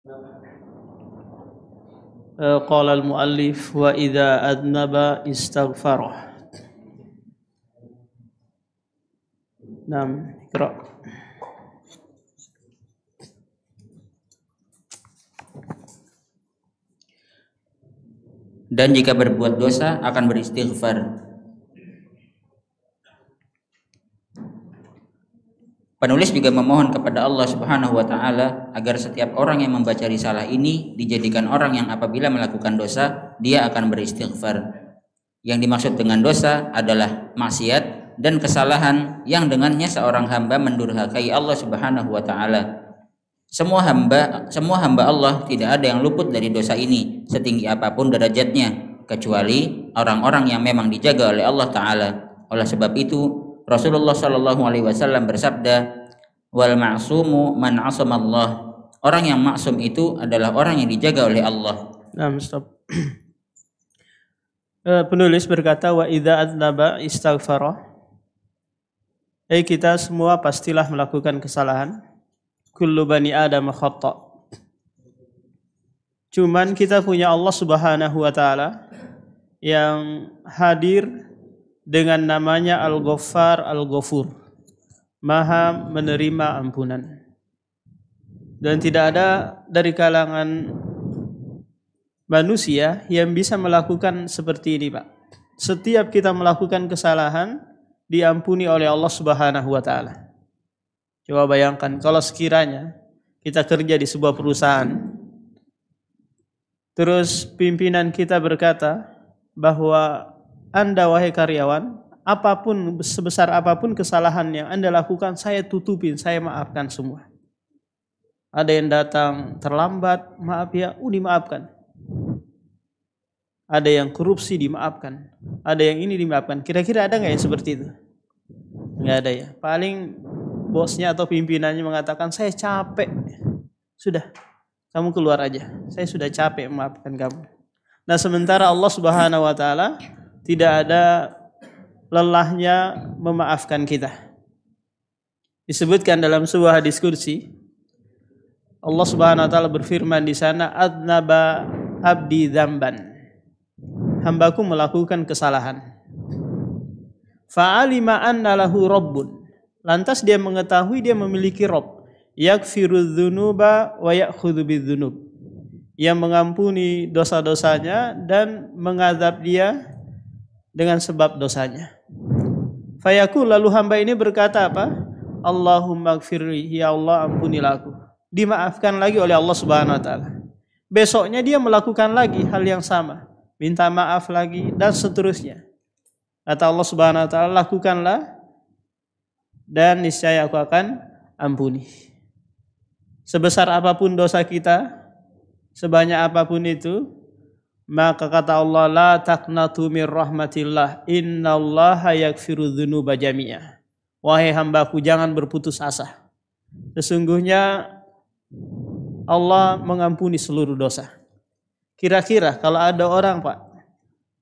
Qala al-muallif wa idza adnaba istaghfarah. Naam, iqra. Dan jika berbuat dosa akan beristighfar. Penulis juga memohon kepada Allah Subhanahu wa taala agar setiap orang yang membaca risalah ini dijadikan orang yang apabila melakukan dosa dia akan beristighfar. Yang dimaksud dengan dosa adalah maksiat dan kesalahan yang dengannya seorang hamba mendurhakai Allah Subhanahu wa taala. Semua hamba Allah tidak ada yang luput dari dosa ini setinggi apapun derajatnya kecuali orang-orang yang memang dijaga oleh Allah taala. Oleh sebab itu Rasulullah Shallallahu Alaihi Wasallam bersabda, wal ma'sumu man asamallah. Orang yang maksum itu adalah orang yang dijaga oleh Allah. Nah, stop. Penulis berkata wa idza adnaba istaghfara. Kita semua pastilah melakukan kesalahan. Kullu bani Adam khata'. Cuman kita punya Allah Subhanahu wa taala yang hadir dengan namanya Al-Ghaffar Al-Ghafur, Maha menerima ampunan. Dan tidak ada dari kalangan manusia yang bisa melakukan seperti ini, Pak. Setiap kita melakukan kesalahan diampuni oleh Allah Subhanahu wa taala. Coba bayangkan kalau sekiranya kita kerja di sebuah perusahaan, terus pimpinan kita berkata bahwa Anda wahai karyawan, apapun sebesar apapun kesalahan yang Anda lakukan, saya tutupin, saya maafkan semua. Ada yang datang terlambat, maaf ya, dimaafkan. Ada yang korupsi, dimaafkan. Ada yang ini dimaafkan. Kira-kira ada nggak yang seperti itu? Nggak ada ya. Paling bosnya atau pimpinannya mengatakan, saya capek. Sudah, kamu keluar aja. Saya sudah capek memaafkan kamu. Nah, sementara Allah Subhanahu wa taala tidak ada lelahnya memaafkan kita. Disebutkan dalam sebuah hadis qudsi, Allah Subhanahu wa taala berfirman di sana, adnaba abdi dzamban. Hambaku melakukan kesalahan. Fa'alima anna lahu rabbun. Lantas dia mengetahui dia memiliki Rabb. Yaghfirudz dzunuba wa ya'khudzu bidzunub. Yang mengampuni dosa-dosanya dan mengadab dia dengan sebab dosanya. Fayaqul, lalu hamba ini berkata apa? Allahumma ighfirli, ya Allah ampunilah aku. Dimaafkan lagi oleh Allah Subhanahu wa taala. Besoknya dia melakukan lagi hal yang sama, minta maaf lagi dan seterusnya. Kata Allah Subhanahu wa taala, lakukanlah dan niscaya aku akan ampuni. Sebesar apapun dosa kita, sebanyak apapun itu, maka kata Allah, la taqnatu mir rahmatillah, innallaha yaghfiru dzunuba jami'a. Wahai hambaku, jangan berputus asa. Sesungguhnya Allah mengampuni seluruh dosa. Kira-kira kalau ada orang, Pak,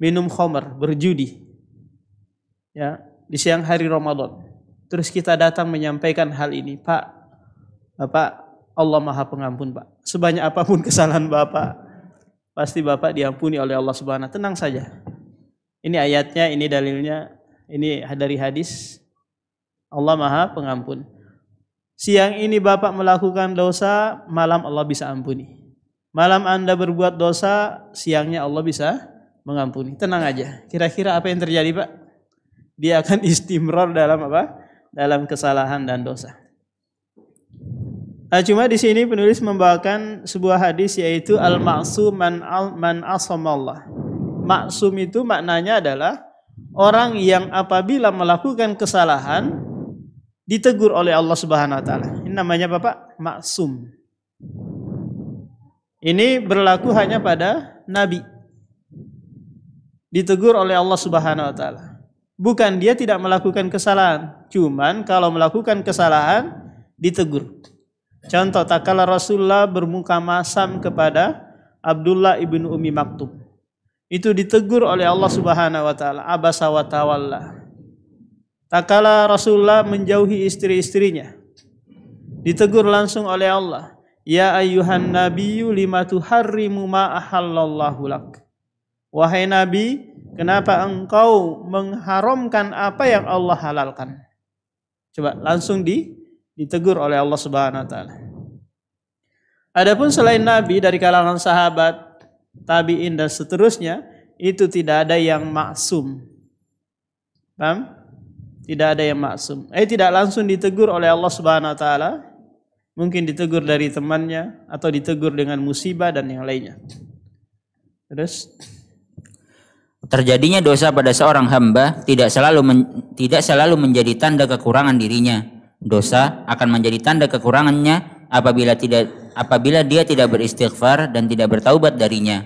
minum khamar, berjudi, ya, di siang hari Ramadan, terus kita datang menyampaikan hal ini, Pak, Bapak, Allah Maha Pengampun, Pak. Sebanyak apapun kesalahan Bapak, pasti Bapak diampuni oleh Allah Subhanahu wa taala. Tenang saja. Ini ayatnya, ini dalilnya, ini dari hadis. Allah Maha Pengampun. Siang ini Bapak melakukan dosa, malam Allah bisa ampuni. Malam Anda berbuat dosa, siangnya Allah bisa mengampuni. Tenang aja. Kira-kira apa yang terjadi, Pak? Dia akan istimrar dalam apa? Dalam kesalahan dan dosa. Nah, cuma di sini penulis membawakan sebuah hadis, yaitu al-ma'sum man asamallah. Maksum itu maknanya adalah orang yang apabila melakukan kesalahan ditegur oleh Allah Subhanahu wa taala. Ini namanya Bapak maksum. Ini berlaku hanya pada nabi. Ditegur oleh Allah Subhanahu wa taala. Bukan dia tidak melakukan kesalahan, cuman kalau melakukan kesalahan ditegur. Contoh, tatkala Rasulullah bermuka masam kepada Abdullah ibnu Ummi Maktum, itu ditegur oleh Allah Subhanahu wa taala, abasa wa tawalla. Tatkala Rasulullah menjauhi istri-istrinya, ditegur langsung oleh Allah, Ya ayyuhan nabiyyu lima tuharrimu ma ahallallahu lak. Wahai Nabi, kenapa engkau mengharamkan apa yang Allah halalkan? Coba langsung ditegur oleh Allah Subhanahu wa taala. Adapun selain Nabi dari kalangan sahabat, tabi'in dan seterusnya, itu tidak ada yang maksum. Paham? Tidak ada yang maksum. Tidak langsung ditegur oleh Allah Subhanahu wa taala. Mungkin ditegur dari temannya atau ditegur dengan musibah dan yang lainnya. Terus terjadinya dosa pada seorang hamba tidak selalu menjadi tanda kekurangan dirinya. Dosa akan menjadi tanda kekurangannya apabila dia tidak beristighfar dan tidak bertaubat darinya.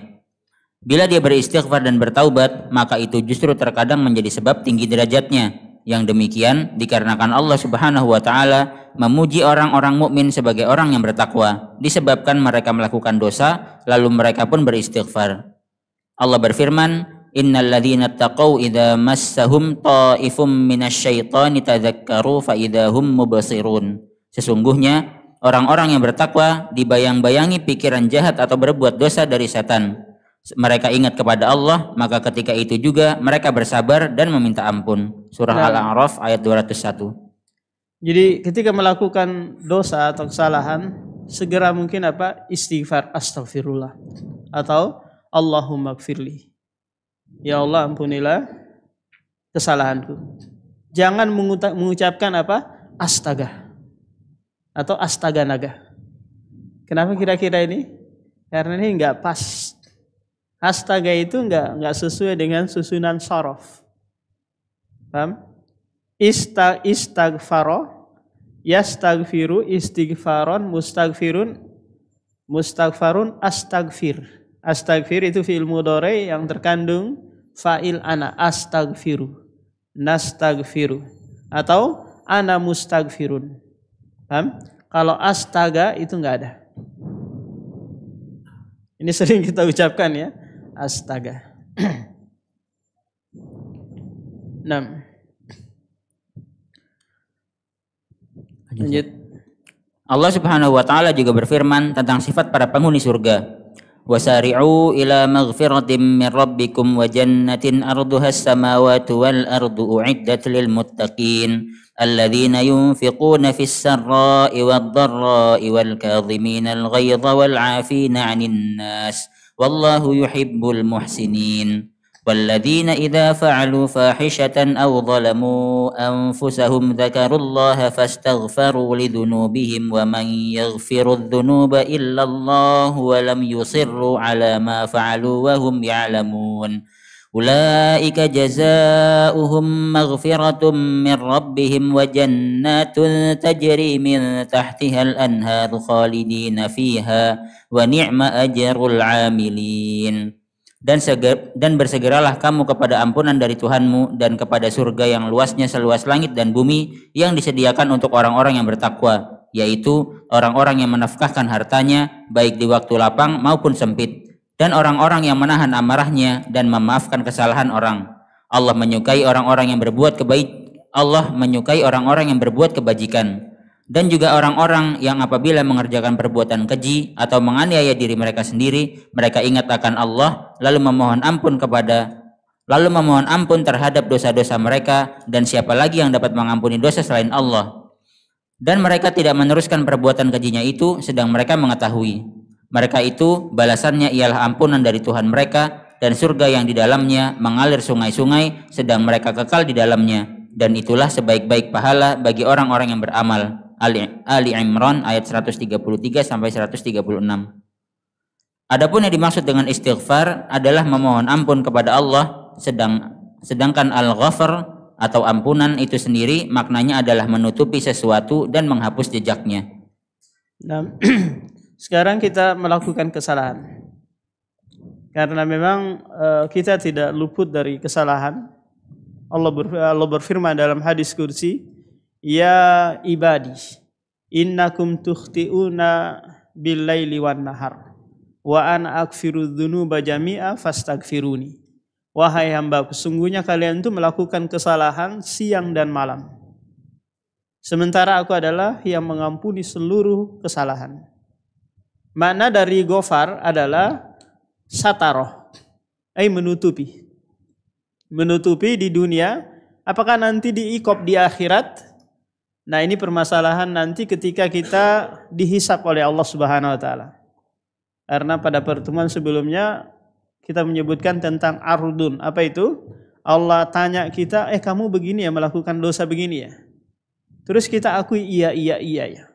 Bila dia beristighfar dan bertaubat, maka itu justru terkadang menjadi sebab tinggi derajatnya. Yang demikian dikarenakan Allah Subhanahu wa taala memuji orang-orang mukmin sebagai orang yang bertakwa, disebabkan mereka melakukan dosa lalu mereka pun beristighfar. Allah berfirman, Innal ladzina taqaw idza massahum ta'ifum minasyaitani tadzakkaru fa idahum mubsirun. Sesungguhnya orang-orang yang bertakwa dibayang-bayangi pikiran jahat atau berbuat dosa dari setan. Mereka ingat kepada Allah, maka ketika itu juga mereka bersabar dan meminta ampun. Surah Al-A'raf ayat 201. Jadi ketika melakukan dosa atau kesalahan, segera mungkin istighfar, astaghfirullah, atau Allahumma gfirli. Ya Allah, ampunilah kesalahanku. Jangan mengucapkan astaga atau astaga naga. Kenapa kira-kira ini? Karena ini enggak pas. Astaga itu enggak sesuai dengan susunan sorof. Paham? Istaghfaro, yastaghfiru, istighfaron, mustaghfarun, astaghfir. Astaghfir itu fi'il mudhari yang terkandung fa'il ana, astaghfiru, nastaghfiru, atau ana mustaghfirun. Paham? Kalau astaga itu enggak ada. Ini sering kita ucapkan ya, astaga. 6. Lanjut. Allah Subhanahu wa taala juga berfirman tentang sifat para penghuni surga. Wasari'u ila maghfiratin min rabbikum wa jannatin arduha as-samawati wal ardu u'iddat lil muttaqin alladzina yunfiquna fis sarra'i wad dharra'i wal kadhimina al ghaidha wal 'afina 'anil nas wallahu yuhibbul muhsinin. والذين إذا فعلوا فاحشة أو ظلموا أنفسهم ذكروا الله فاستغفروا لذنوبهم ومن يغفر الذنوب إلا الله ولم يصروا على ما فعلوا وهم يعلمون أولئك جزاؤهم مغفرة من ربهم وجنات تجري من تحتها الأنهار خالدين فيها ونعم أجر العاملين. Dan bersegeralah kamu kepada ampunan dari Tuhanmu dan kepada surga yang luasnya seluas langit dan bumi yang disediakan untuk orang-orang yang bertakwa, yaitu orang-orang yang menafkahkan hartanya baik di waktu lapang maupun sempit, dan orang-orang yang menahan amarahnya dan memaafkan kesalahan orang. Allah menyukai orang-orang yang berbuat kebajikan. Dan juga orang-orang yang apabila mengerjakan perbuatan keji atau menganiaya diri mereka sendiri, mereka ingat akan Allah lalu memohon ampun terhadap dosa-dosa mereka, dan siapa lagi yang dapat mengampuni dosa selain Allah. Dan mereka tidak meneruskan perbuatan kejinya itu sedang mereka mengetahui. Mereka itu balasannya ialah ampunan dari Tuhan mereka dan surga yang di dalamnya mengalir sungai-sungai sedang mereka kekal di dalamnya, dan itulah sebaik-baik pahala bagi orang-orang yang beramal. Ali Imran ayat 133 sampai 136. Adapun yang dimaksud dengan istighfar adalah memohon ampun kepada Allah, sedangkan al-ghafar atau ampunan itu sendiri maknanya adalah menutupi sesuatu dan menghapus jejaknya. Nah, sekarang kita melakukan kesalahan. Karena memang kita tidak luput dari kesalahan. Allah berfirman dalam hadis kursi, Ya ibadi, innakum tukhti'una bil-laili wan nahar, wa ana aghfiru dzunuba jami'a fastaghfiruni. Wahai hamba, sesungguhnya kalian itu melakukan kesalahan siang dan malam. Sementara aku adalah yang mengampuni seluruh kesalahan. Makna dari ghafar adalah sataroh, menutupi. Menutupi di dunia, apakah nanti diikop di akhirat? Nah, ini permasalahan nanti ketika kita dihisap oleh Allah Subhanahu wa taala. Karena pada pertemuan sebelumnya kita menyebutkan tentang ardun. Apa itu? Allah tanya kita, kamu begini ya, melakukan dosa begini ya. Terus kita akui iya ya.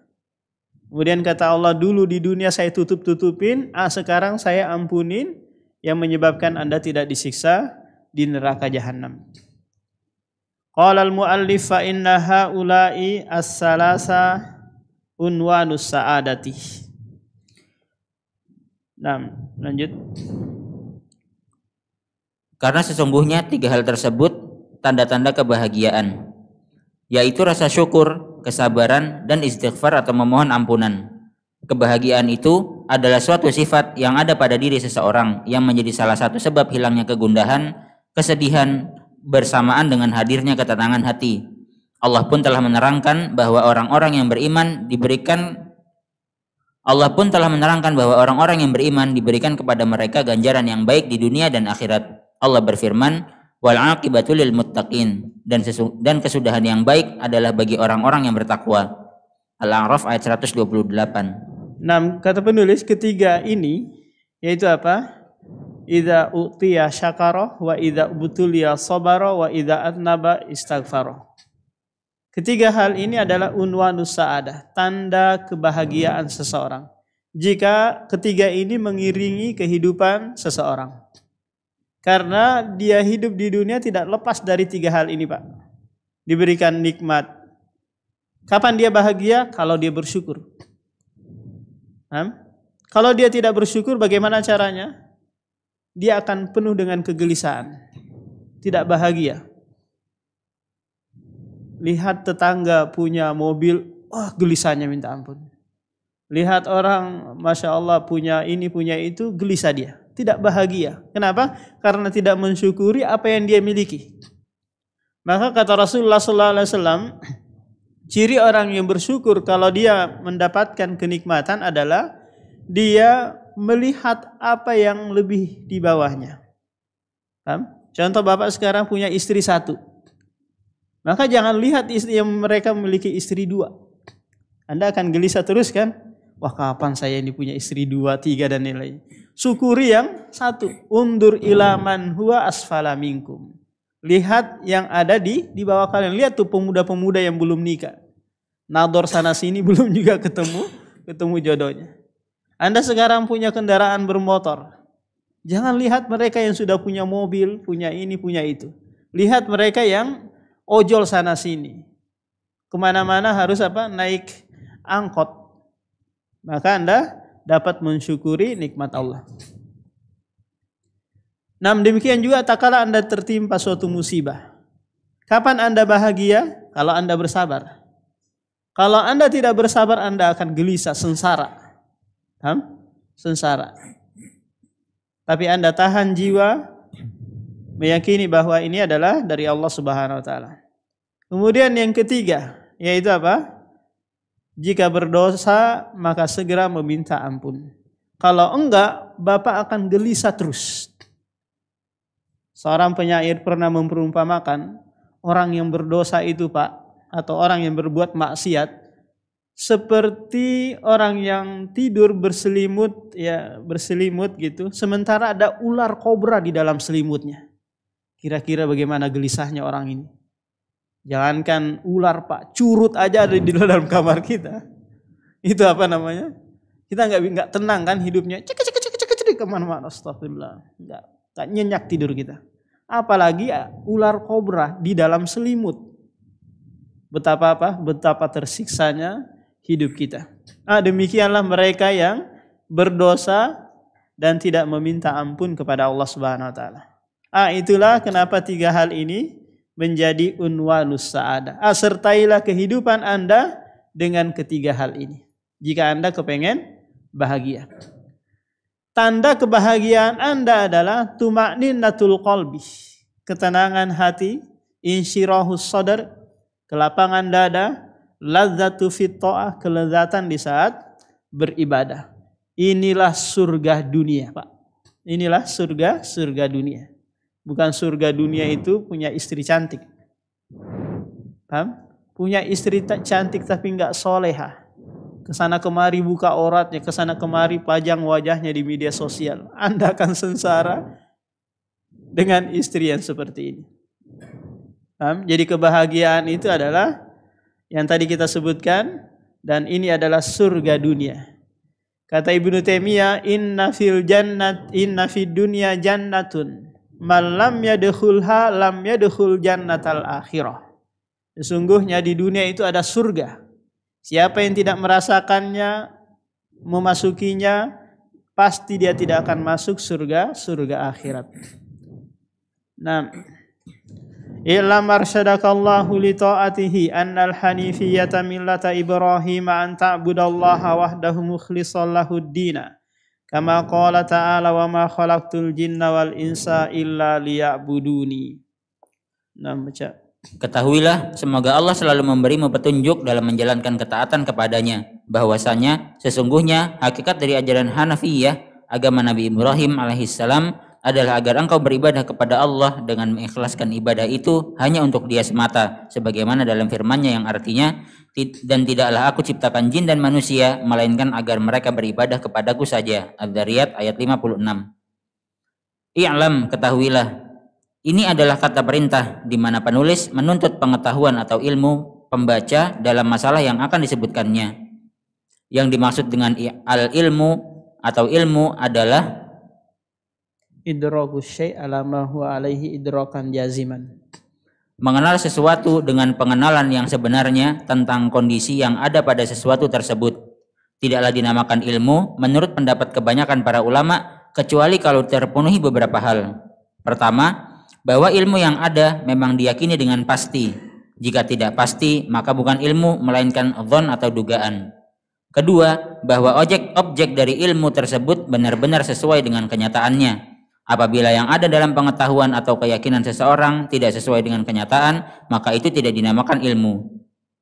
Kemudian kata Allah, dulu di dunia saya tutup-tutupin, sekarang saya ampunin, yang menyebabkan Anda tidak disiksa di neraka jahanam. Qala al-muallif fa inna haula'i as-salasa unwanus sa'adati. Nah, lanjut. Karena sesungguhnya 3 hal tersebut tanda-tanda kebahagiaan, yaitu rasa syukur, kesabaran, dan istighfar atau memohon ampunan. Kebahagiaan itu adalah suatu sifat yang ada pada diri seseorang yang menjadi salah satu sebab hilangnya kegundahan, kesedihan, bersamaan dengan hadirnya ketenangan hati. Allah pun telah menerangkan bahwa orang-orang yang beriman diberikan kepada mereka ganjaran yang baik di dunia dan akhirat. Allah berfirman, wal aqibatu lil muttaqin, dan kesudahan yang baik adalah bagi orang-orang yang bertakwa. Al-A'raf ayat 128. Nah, kata penulis ketiga ini yaitu apa? Idza utiya syakara wa idza butuliya sabara wa idza atnaba istaghfara. Ketiga hal ini adalah unwanus sa'adah, tanda kebahagiaan seseorang. Jika ketiga ini mengiringi kehidupan seseorang. Karena dia hidup di dunia tidak lepas dari 3 hal ini, Pak. Diberikan nikmat. Kapan dia bahagia? Kalau dia bersyukur. Kalau dia tidak bersyukur, bagaimana caranya? Dia akan penuh dengan kegelisahan. Tidak bahagia. Lihat tetangga punya mobil, gelisahnya minta ampun. Lihat orang, Masya Allah, punya ini, punya itu, gelisah dia. Tidak bahagia. Kenapa? Karena tidak mensyukuri apa yang dia miliki. Maka kata Rasulullah SAW, ciri orang yang bersyukur kalau dia mendapatkan kenikmatan adalah dia melihat apa yang lebih di bawahnya. Contoh, bapak sekarang punya istri 1. Maka jangan lihat istri yang mereka memiliki istri 2. Anda akan gelisah terus kan? Wah, kapan saya ini punya istri 2, 3 dan nilai. Syukuri yang 1. Undur ilaman huwa asfala minkum. Lihat yang ada di bawah kalian. Lihat tuh pemuda-pemuda yang belum nikah. Nador sana sini belum juga ketemu jodohnya. Anda sekarang punya kendaraan bermotor. Jangan lihat mereka yang sudah punya mobil, punya ini, punya itu. Lihat mereka yang ojol sana sini. Kemana-mana harus naik angkot. Maka Anda dapat mensyukuri nikmat Allah. Nah, demikian juga tak kala Anda tertimpa suatu musibah. Kapan Anda bahagia? Kalau Anda bersabar. Kalau Anda tidak bersabar, Anda akan gelisah, sengsara. Sengsara. Tapi Anda tahan jiwa, meyakini bahwa ini adalah dari Allah Subhanahu wa taala. Kemudian yang ketiga, yaitu apa? Jika berdosa, maka segera meminta ampun. Kalau enggak, Bapak akan gelisah terus. Seorang penyair pernah memperumpamakan, orang yang berdosa itu, Pak, atau orang yang berbuat maksiat, seperti orang yang tidur berselimut gitu, sementara ada ular kobra di dalam selimutnya. Kira-kira bagaimana gelisahnya orang ini? Jangankan ular, Pak, curut aja ada di dalam kamar kita. Itu apa namanya? Kita nggak tenang kan hidupnya. Cek kemana-mana. Astagfirullah. Nggak nyenyak tidur kita. Apalagi ular kobra di dalam selimut. Betapa tersiksanya hidup kita. Demikianlah mereka yang berdosa dan tidak meminta ampun kepada Allah Subhanahu wa taala. Itulah kenapa 3 hal ini menjadi unwanus sa'adah. Sertailah kehidupan Anda dengan ketiga hal ini. Jika Anda kepengen bahagia. Tanda kebahagiaan Anda adalah tuma'ninatul qalbi, ketenangan hati, insyirahus sadar, kelapangan dada, ladzatu fit ta'ah, kelezatan di saat beribadah. inilah surga dunia, Pak. Inilah surga dunia. Bukan surga dunia itu punya istri cantik. Paham? Punya istri cantik tapi enggak soleha. Kesana kemari buka auratnya, kesana kemari pajang wajahnya di media sosial. Anda akan sengsara dengan istri yang seperti ini. Paham? Jadi kebahagiaan itu adalah yang tadi kita sebutkan, dan ini adalah surga dunia. Kata Ibnu Taimiyah, inna fid dunya jannatun man lam yadkhulha lam yadkhul jannatal akhirah. Sesungguhnya di dunia itu ada surga. Siapa yang tidak merasakannya, memasukinya, pasti dia tidak akan masuk surga akhirat. Nah, I'lam arsyadakallahu li ta'atihi annal hanifiyyata millata Ibrahim an ta'budallaha wahdahu mukhlishan lahud-dina kama qala ta'ala wa ma khalaqtul jinna wal insa illa liya'buduni. Nah, baca. Ketahuilah, semoga Allah selalu memberimu petunjuk dalam menjalankan ketaatan kepadanya, bahwasanya sesungguhnya hakikat dari ajaran Hanafiyah, agama Nabi Ibrahim alaihissalam, adalah agar engkau beribadah kepada Allah dengan mengikhlaskan ibadah itu hanya untuk Dia semata, sebagaimana dalam firman-Nya yang artinya, dan tidaklah aku ciptakan jin dan manusia melainkan agar mereka beribadah kepadaku saja. Adz-Dzariyat ayat 56. I'lam, ketahuilah, ini adalah kata perintah di mana penulis menuntut pengetahuan atau ilmu pembaca dalam masalah yang akan disebutkannya. Yang dimaksud dengan al-ilmu atau ilmu adalah idrakus syai' ala ma huwa alaihi idrakan jaziman. Mengenal sesuatu dengan pengenalan yang sebenarnya tentang kondisi yang ada pada sesuatu tersebut. Tidaklah dinamakan ilmu menurut pendapat kebanyakan para ulama kecuali kalau terpenuhi beberapa hal. Pertama, bahwa ilmu yang ada memang diyakini dengan pasti. Jika tidak pasti, maka bukan ilmu melainkan dzon atau dugaan. Kedua, bahwa objek dari ilmu tersebut benar-benar sesuai dengan kenyataannya. Apabila yang ada dalam pengetahuan atau keyakinan seseorang tidak sesuai dengan kenyataan, maka itu tidak dinamakan ilmu.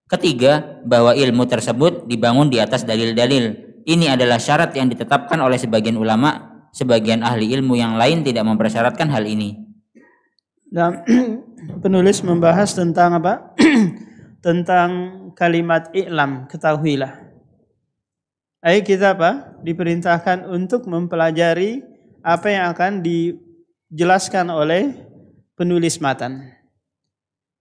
Ketiga, bahwa ilmu tersebut dibangun di atas dalil-dalil. Ini adalah syarat yang ditetapkan oleh sebagian ulama. Sebagian ahli ilmu yang lain tidak mempersyaratkan hal ini. Dan penulis membahas tentang apa? Tentang kalimat i'lam, ketahuilah. Kita apa? Diperintahkan untuk mempelajari apa yang akan dijelaskan oleh penulis matan.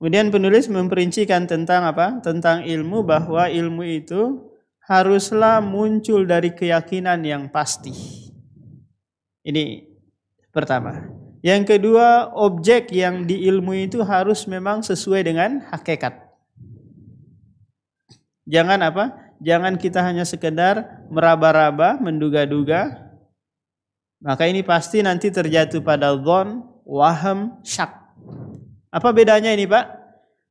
Kemudian penulis memperincikan tentang apa? Tentang ilmu, bahwa ilmu itu haruslah muncul dari keyakinan yang pasti. Ini pertama. Yang kedua, objek yang diilmui itu harus memang sesuai dengan hakikat. Jangan apa? Jangan kita hanya sekedar meraba-raba, menduga-duga. Maka ini pasti nanti terjatuh pada dzon, waham, syak. Apa bedanya ini, Pak?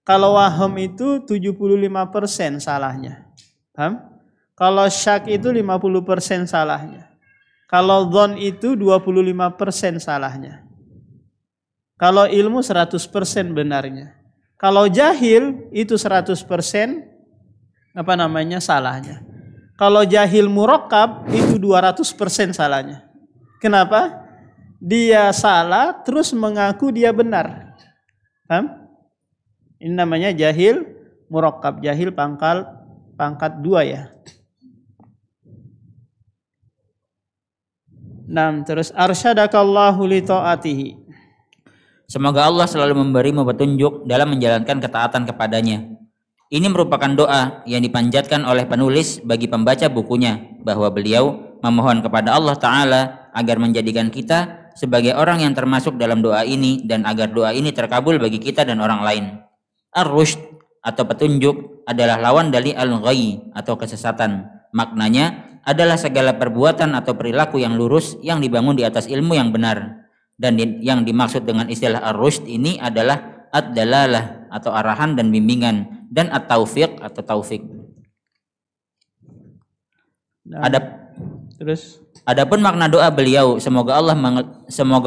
Kalau waham itu 75% salahnya. Paham? Kalau syak itu 50% salahnya. Kalau dzon itu 25% salahnya. Kalau ilmu 100% benarnya. Kalau jahil itu 100% salahnya. Kalau jahil murakkab itu 200% salahnya. Kenapa? Dia salah terus mengaku dia benar. Paham? Ini namanya jahil murakkab, jahil pangkat 2 ya. Terus arsyadakallahu li ta'atihi. Semoga Allah selalu memberimu petunjuk dalam menjalankan ketaatan kepadanya. Ini merupakan doa yang dipanjatkan oleh penulis bagi pembaca bukunya, bahwa beliau memohon kepada Allah Ta'ala agar menjadikan kita sebagai orang yang termasuk dalam doa ini, dan agar doa ini terkabul bagi kita dan orang lain. Ar-rushd atau petunjuk adalah lawan dari al-ghayy atau kesesatan. Maknanya adalah segala perbuatan atau perilaku yang lurus yang dibangun di atas ilmu yang benar. Dan yang dimaksud dengan istilah ar-rushd ini adalah ad-dalalah atau arahan dan bimbingan, dan at-taufiq atau taufik. Adapun makna doa beliau, semoga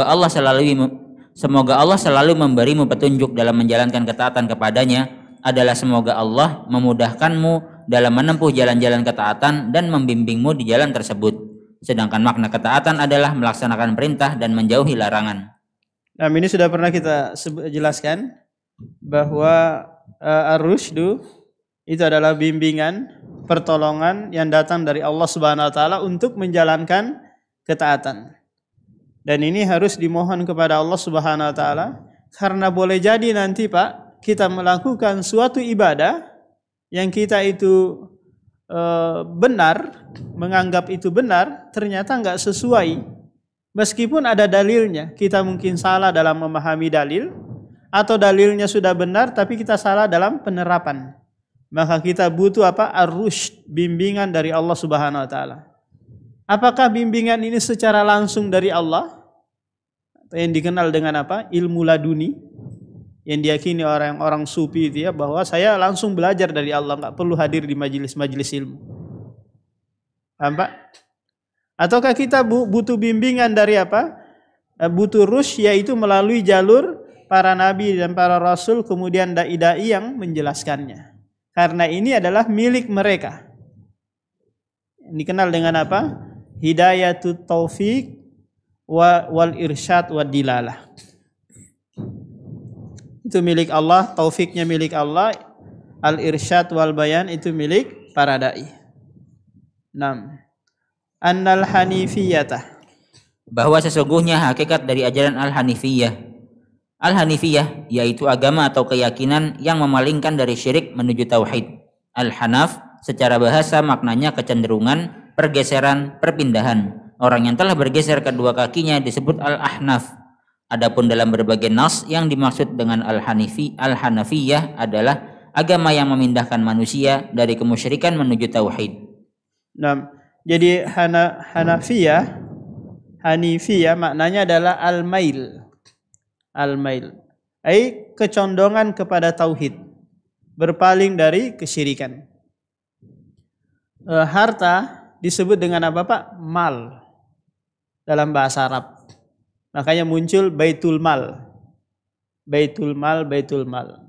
Allah selalu memberimu petunjuk dalam menjalankan ketaatan kepadanya, adalah semoga Allah memudahkanmu dalam menempuh jalan-jalan ketaatan dan membimbingmu di jalan tersebut. Sedangkan makna ketaatan adalah melaksanakan perintah dan menjauhi larangan. Nah, ini sudah pernah kita jelaskan bahwa ar-rusydu itu adalah bimbingan, pertolongan yang datang dari Allah Subhanahu wa taala untuk menjalankan ketaatan. Dan ini harus dimohon kepada Allah Subhanahu wa taala karena boleh jadi nanti Pak kita melakukan suatu ibadah yang kita itu benar, menganggap itu benar, ternyata enggak sesuai. Meskipun ada dalilnya, kita mungkin salah dalam memahami dalil atau dalilnya sudah benar tapi kita salah dalam penerapan. Maka kita butuh apa? Ar-rusyd, bimbingan dari Allah Subhanahu wa taala. Apakah bimbingan ini secara langsung dari Allah? Yang dikenal dengan apa? Ilmu laduni. Yang diyakini orang-orang sufi itu ya, bahwa saya langsung belajar dari Allah, enggak perlu hadir di majelis-majelis ilmu. Paham Pak? Ataukah kita butuh bimbingan dari apa? Butuh rusyd, yaitu melalui jalur para nabi dan para rasul, kemudian dai-dai yang menjelaskannya. Karena ini adalah milik mereka. Dikenal dengan apa? Hidayatut taufiq wal irsyad wad dilalah. Itu milik Allah, taufiknya milik Allah, al-irsyad wal bayan itu milik para dai. 6. Annal hanifiyatah, bahwa sesungguhnya hakikat dari ajaran al-hanifiyah. Al-hanifiyah yaitu agama atau keyakinan yang memalingkan dari syirik menuju tauhid. Al-hanaf secara bahasa maknanya kecenderungan, pergeseran, perpindahan. Orang yang telah bergeser kedua kakinya disebut al-ahnaf. Adapun dalam berbagai nas yang dimaksud dengan al-hanafiyah adalah agama yang memindahkan manusia dari kemusyrikan menuju tauhid. Nah, jadi hanifiyah maknanya adalah al-mail. Al-mail, ai kecondongan kepada tauhid, berpaling dari kesyirikan. Harta disebut dengan apa Pak? Mal dalam bahasa Arab. Makanya muncul baitul mal. Baitul mal, baitul mal.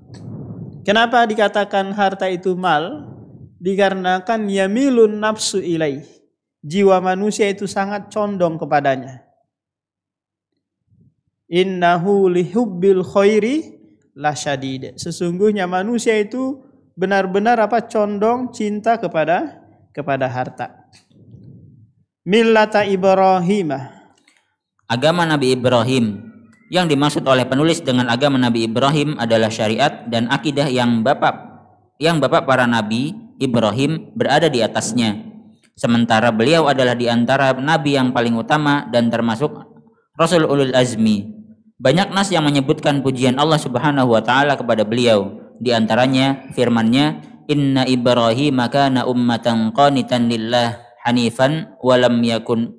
Kenapa dikatakan harta itu mal? Dikarenakan yamilun nafsu ilaih. Jiwa manusia itu sangat condong kepadanya. Innahu lihubbil khairi lasyadid. Sesungguhnya manusia itu benar-benar apa? Condong cinta kepada harta. Millata Ibrahimah, agama Nabi Ibrahim. Yang dimaksud oleh penulis dengan agama Nabi Ibrahim adalah syariat dan akidah yang bapak para nabi Ibrahim berada di atasnya. Sementara beliau adalah di antara nabi yang paling utama dan termasuk Rasul Ulul Azmi. Banyak nas yang menyebutkan pujian Allah Subhanahu wa taala kepada beliau. Di antaranya firman-Nya, "Inna Ibrahim kana ummatan qanitan lillah hanifan walam yakun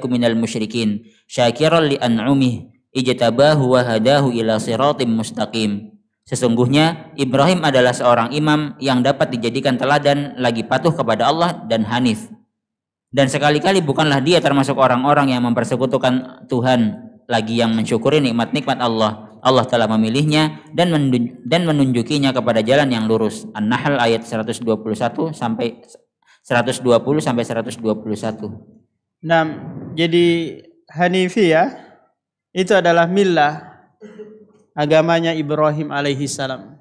minal musyrikin syakiran li an'umih ijtabahu wa hadahu ila siratim mustaqim." Sesungguhnya Ibrahim adalah seorang imam yang dapat dijadikan teladan, lagi patuh kepada Allah dan hanif. Dan sekali-kali bukanlah dia termasuk orang-orang yang mempersekutukan Tuhan, lagi yang mensyukuri nikmat-nikmat Allah. Allah telah memilihnya dan menunjukinya kepada jalan yang lurus. An-Nahl ayat 120 sampai 121. Nah, jadi hanifiyah itu adalah millah, agamanya Ibrahim alaihi salam.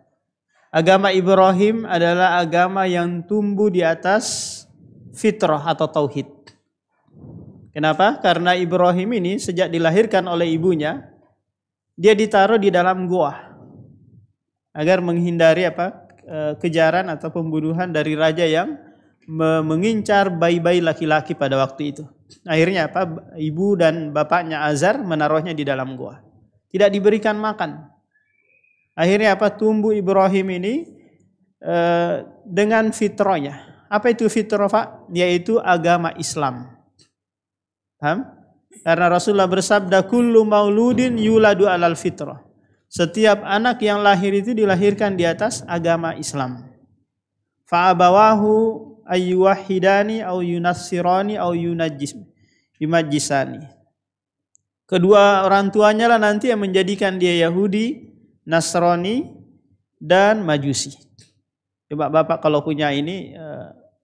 Agama Ibrahim adalah agama yang tumbuh di atas fitrah atau tauhid. Kenapa? Karena Ibrahim ini sejak dilahirkan oleh ibunya, dia ditaruh di dalam gua agar menghindari kejaran atau pembunuhan dari raja yang mengincar bayi-bayi laki-laki pada waktu itu. Akhirnya ibu dan bapaknya Azar menaruhnya di dalam gua. Tidak diberikan makan. Akhirnya tumbuh Ibrahim ini dengan fitrahnya. Apa itu fitrah Pak? Yaitu agama Islam. Paham? Karena Rasulullah bersabda, kullu mauludin yuladu alal fitrah. Setiap anak yang lahir itu dilahirkan di atas agama Islam. Fa'abawahu ayyuwahidani au yunassirani au yumajjisani. Kedua orang tuanya lah nanti yang menjadikan dia Yahudi, Nasrani, dan Majusi. Coba Bapak kalau punya ini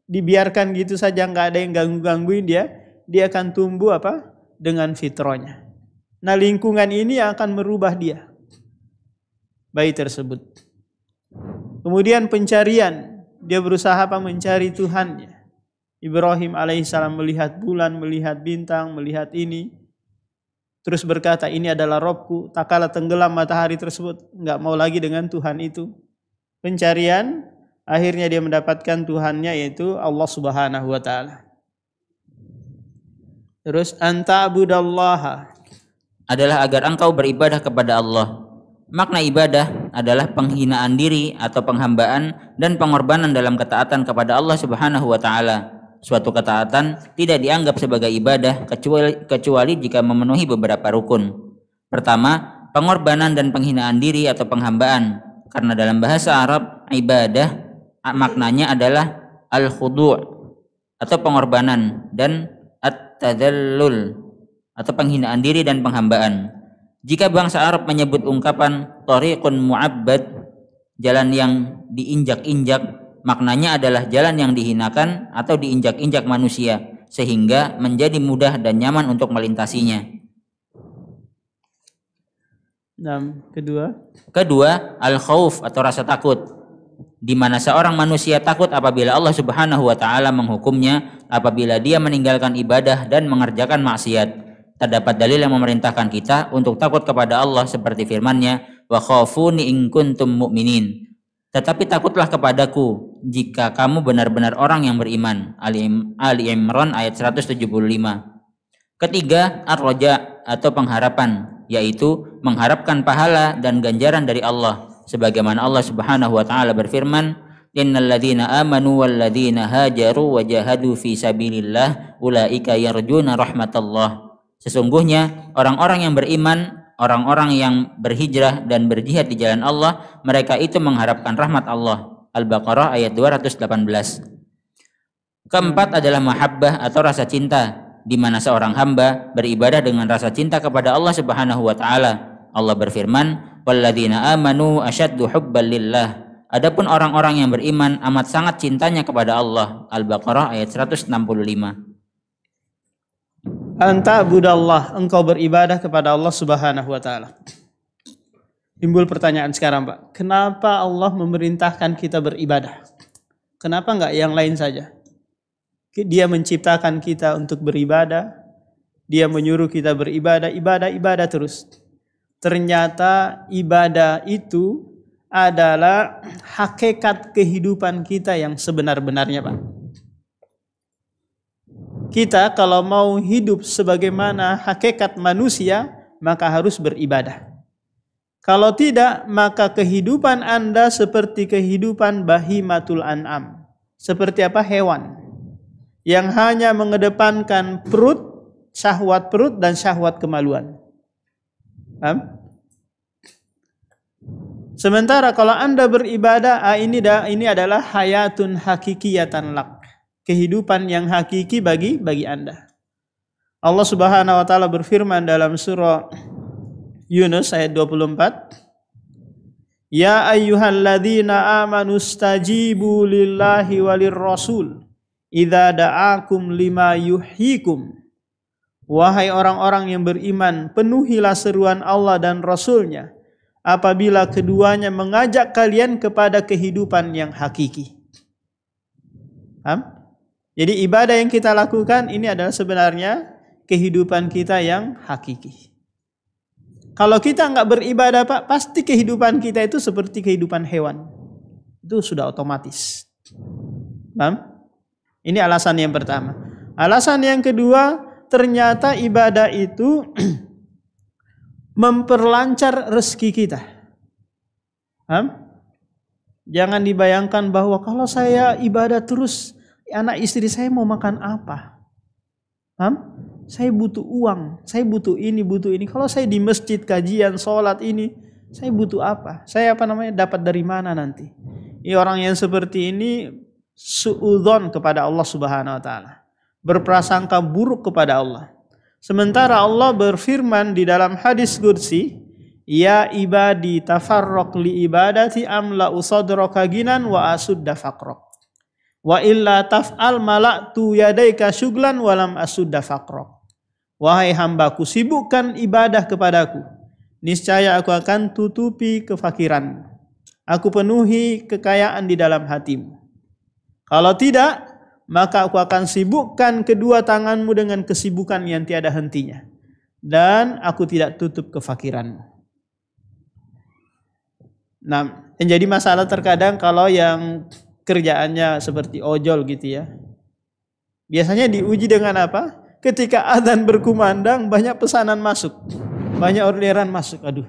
dibiarkan gitu saja, nggak ada yang gangguin dia, dia akan tumbuh apa? Dengan fitrahnya. Nah, lingkungan ini yang akan merubah dia, bayi tersebut. Kemudian pencarian, dia berusaha apa? Mencari Tuhannya. Ibrahim alaihissalam melihat bulan, melihat bintang, melihat ini, terus berkata, ini adalah Robku. Tak kala tenggelam matahari tersebut, enggak mau lagi dengan Tuhan itu. Pencarian, akhirnya dia mendapatkan Tuhannya, yaitu Allah Subhanahu wa Ta'ala. Terus anta'budallaha adalah agar engkau beribadah kepada Allah. Makna ibadah adalah penghinaan diri atau penghambaan dan pengorbanan dalam ketaatan kepada Allah Subhanahu wa Ta'ala. Suatu ketaatan tidak dianggap sebagai ibadah kecuali jika memenuhi beberapa rukun. Pertama, pengorbanan dan penghinaan diri atau penghambaan. Karena dalam bahasa Arab, ibadah maknanya adalah al-khudu' atau pengorbanan, dan at-tadallul atau penghinaan diri dan penghambaan. Jika bangsa Arab menyebut ungkapan tariqun mu'abbad, jalan yang diinjak-injak, maknanya adalah jalan yang dihinakan atau diinjak-injak manusia sehingga menjadi mudah dan nyaman untuk melintasinya. Dan kedua, al-khauf atau rasa takut, di mana seorang manusia takut apabila Allah Subhanahu wa Ta'ala menghukumnya apabila dia meninggalkan ibadah dan mengerjakan maksiat. Terdapat dalil yang memerintahkan kita untuk takut kepada Allah seperti firman-Nya, wa khafuni in kuntum mu'minin. Tetapi takutlah kepadaku jika kamu benar-benar orang yang beriman. Ali Imran ayat 175. Ketiga, ar-raja atau pengharapan, yaitu mengharapkan pahala dan ganjaran dari Allah. Sebagaimana Allah Subhanahu wa Ta'ala berfirman, innal ladzina amanu wal ladzina hajaru wa jahadu fi sabilillah ulaika yarjuna rahmatallah. Sesungguhnya orang-orang yang beriman, orang-orang yang berhijrah dan berjihad di jalan Allah, mereka itu mengharapkan rahmat Allah. Al-Baqarah ayat 218. Keempat adalah mahabbah atau rasa cinta, di mana seorang hamba beribadah dengan rasa cinta kepada Allah Subhanahu wa Ta'ala. Allah berfirman, walladzina amanu asyaddu hubban lillah. Adapun orang-orang yang beriman amat sangat cintanya kepada Allah. Al-Baqarah ayat 165. Anta'budallah, engkau beribadah kepada Allah Subhanahu wa Ta'ala. Timbul pertanyaan sekarang, Pak. Kenapa Allah memerintahkan kita beribadah? Kenapa enggak yang lain saja? Dia menciptakan kita untuk beribadah. Dia menyuruh kita beribadah, ibadah terus. Ternyata ibadah itu adalah hakikat kehidupan kita yang sebenar-benarnya, Pak. Kita kalau mau hidup sebagaimana hakikat manusia, maka harus beribadah. Kalau tidak, maka kehidupan Anda seperti kehidupan bahimatul an'am. Seperti apa? Hewan yang hanya mengedepankan perut, syahwat perut dan syahwat kemaluan. Paham? Sementara kalau Anda beribadah, ini adalah hayatun hakikiyatan lak. Kehidupan yang hakiki bagi Anda. Allah Subhanahu wa Ta'ala berfirman dalam surah Yunus ayat 24, ya ayyuhalladzina amanu stajibu lillahi walir rasul idza da'akum lima yuhyikum. Wahai orang-orang yang beriman, penuhilah seruan Allah dan Rasulnya apabila keduanya mengajak kalian kepada kehidupan yang hakiki. Paham? Jadi ibadah yang kita lakukan ini adalah sebenarnya kehidupan kita yang hakiki. Kalau kita enggak beribadah, Pak, pasti kehidupan kita itu seperti kehidupan hewan. Itu sudah otomatis. Paham? Ini alasan yang pertama. Alasan yang kedua, ternyata ibadah itu memperlancar rezeki kita. Paham? Jangan dibayangkan bahwa kalau saya ibadah terus, anak istri saya mau makan apa? Paham? Saya butuh uang, saya butuh ini. Kalau saya di masjid kajian, sholat ini, saya butuh apa? Saya dapat dari mana nanti? Orang yang seperti ini suudzon kepada Allah Subhanahu wa Ta'ala, berprasangka buruk kepada Allah. Sementara Allah berfirman di dalam hadis qudsi, ya ibadi tafarraq li ibadati amla usadraka ginan wa asudda faqrak. Wa illa taf'al mala'tu yadaika syuglan walam asudda faqra. Wahai hambaku, sibukkan ibadah kepadaku. Niscaya aku akan tutupi kefakiran. Aku penuhi kekayaan di dalam hatimu. Kalau tidak, maka aku akan sibukkan kedua tanganmu dengan kesibukan yang tiada hentinya. Dan aku tidak tutup kefakiranmu. Nah, yang jadi masalah terkadang kalau yang kerjaannya seperti ojol gitu ya. Biasanya diuji dengan apa? Ketika adzan berkumandang banyak pesanan masuk. Banyak orderan masuk. Aduh.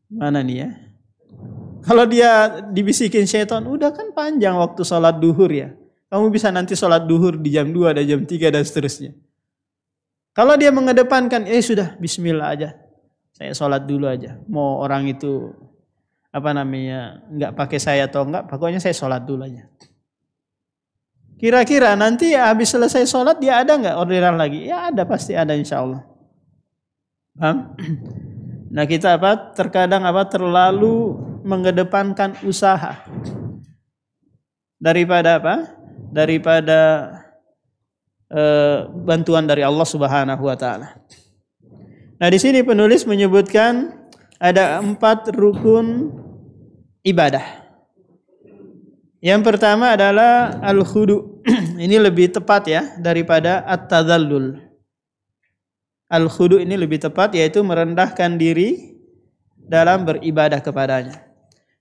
Mana nih ya? Kalau dia dibisikin syaitan, udah kan panjang waktu sholat duhur ya. Kamu bisa nanti sholat duhur di jam 2 dan jam 3 dan seterusnya. Kalau dia mengedepankan, sudah bismillah aja. Saya sholat dulu aja. Mau orang itu nggak pakai saya atau enggak, pokoknya saya sholat dulu aja. Kira-kira nanti habis selesai sholat dia ada nggak orderan lagi? Ya ada, pasti ada insya Allah. Paham? Nah kita terkadang terlalu mengedepankan usaha daripada bantuan dari Allah Subhanahu wa taala. Nah, di sini penulis menyebutkan ada 4 rukun ibadah. Yang pertama adalah al-khudu. Ini lebih tepat ya daripada at-tadallul. Al-khudu ini lebih tepat, yaitu merendahkan diri dalam beribadah kepadanya.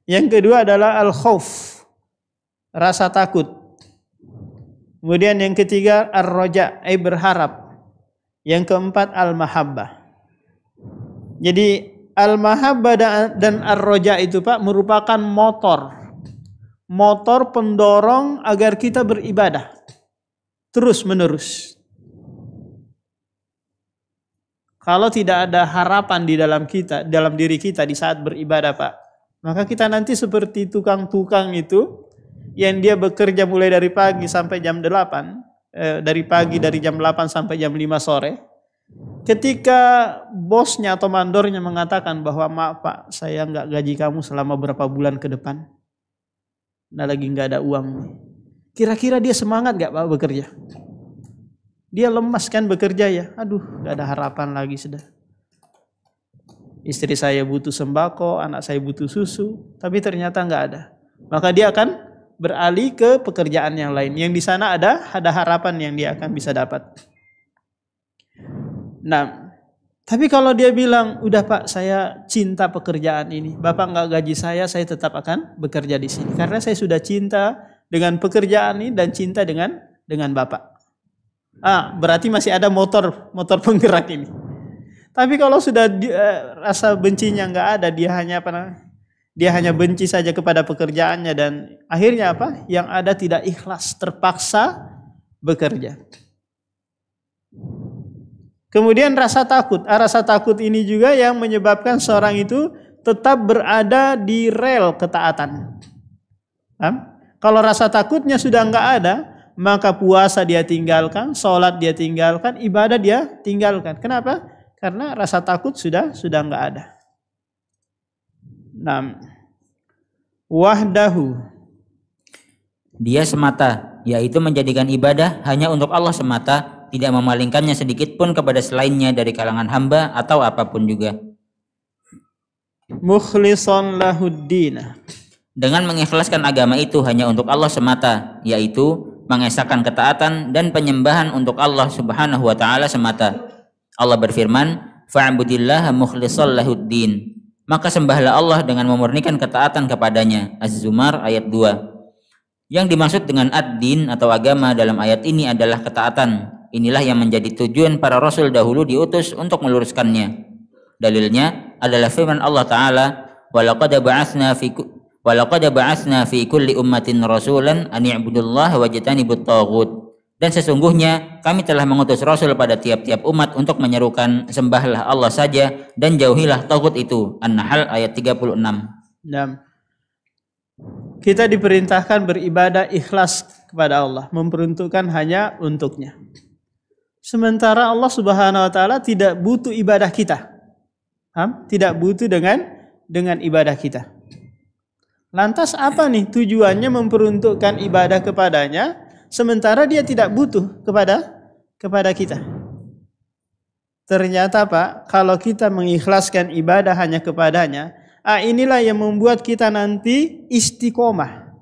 Yang kedua adalah al-khauf, rasa takut. Kemudian yang ketiga ar-roja, berharap. Yang keempat al-mahabbah. Jadi al-mahabbah dan ar-roja itu Pak merupakan motor pendorong agar kita beribadah terus menerus. Kalau tidak ada harapan di dalam diri kita di saat beribadah Pak, maka kita nanti seperti tukang-tukang itu yang dia bekerja mulai dari pagi sampai jam 8, dari jam 8 sampai jam 5 sore. Ketika bosnya atau mandornya mengatakan bahwa maaf Pak, saya nggak gaji kamu selama berapa bulan ke depan, nah lagi nggak ada uang. Kira-kira dia semangat nggak Pak bekerja? Dia lemas kan bekerja ya. Aduh, nggak ada harapan lagi sudah. Istri saya butuh sembako, anak saya butuh susu, tapi ternyata nggak ada. Maka dia akan beralih ke pekerjaan yang lain. Yang di sana ada harapan yang dia akan bisa dapat. Nah, tapi kalau dia bilang, udah Pak, saya cinta pekerjaan ini. Bapak nggak gaji saya tetap akan bekerja di sini. Karena saya sudah cinta dengan pekerjaan ini dan cinta dengan Bapak. Berarti masih ada motor penggerak ini. Tapi kalau sudah rasa bencinya nggak ada, dia hanya benci saja kepada pekerjaannya dan akhirnya apa? Yang ada tidak ikhlas, terpaksa bekerja. Kemudian rasa takut. Rasa takut ini juga yang menyebabkan seorang itu tetap berada di rel ketaatan. Kalau rasa takutnya sudah nggak ada, maka puasa dia tinggalkan, sholat dia tinggalkan, ibadah dia tinggalkan. Kenapa? Karena rasa takut sudah nggak ada. Wahdahu, dia semata, yaitu menjadikan ibadah hanya untuk Allah semata, tidak memalingkannya sedikit pun kepada selainnya dari kalangan hamba atau apapun juga. Mukhlishan lahuddin, dengan mengikhlaskan agama itu hanya untuk Allah semata, yaitu mengesahkan ketaatan dan penyembahan untuk Allah Subhanahu wa taala semata. Allah berfirman, "Fa'budillaha mukhlishal lahuddin." Maka sembahlah Allah dengan memurnikan ketaatan kepadanya. Az-Zumar ayat 2. Yang dimaksud dengan ad-din atau agama dalam ayat ini adalah ketaatan. Inilah yang menjadi tujuan para rasul dahulu diutus untuk meluruskannya. Dalilnya adalah firman Allah taala, "Walaqad ba'atsna fi kulli ummatin rasulan an i'budullaha wajtanibut taghut." Dan sesungguhnya kami telah mengutus rasul pada tiap-tiap umat untuk menyerukan sembahlah Allah saja dan jauhilah taghut itu. An-Nahl ayat 36. Kita diperintahkan beribadah ikhlas kepada Allah, memperuntukkan hanya untuknya. Sementara Allah Subhanahu wa taala tidak butuh ibadah kita. Tidak butuh dengan ibadah kita. Lantas apa nih tujuannya memperuntukkan ibadah kepadanya sementara dia tidak butuh kepada kita? Ternyata Pak, kalau kita mengikhlaskan ibadah hanya kepadanya, inilah yang membuat kita nanti istiqomah,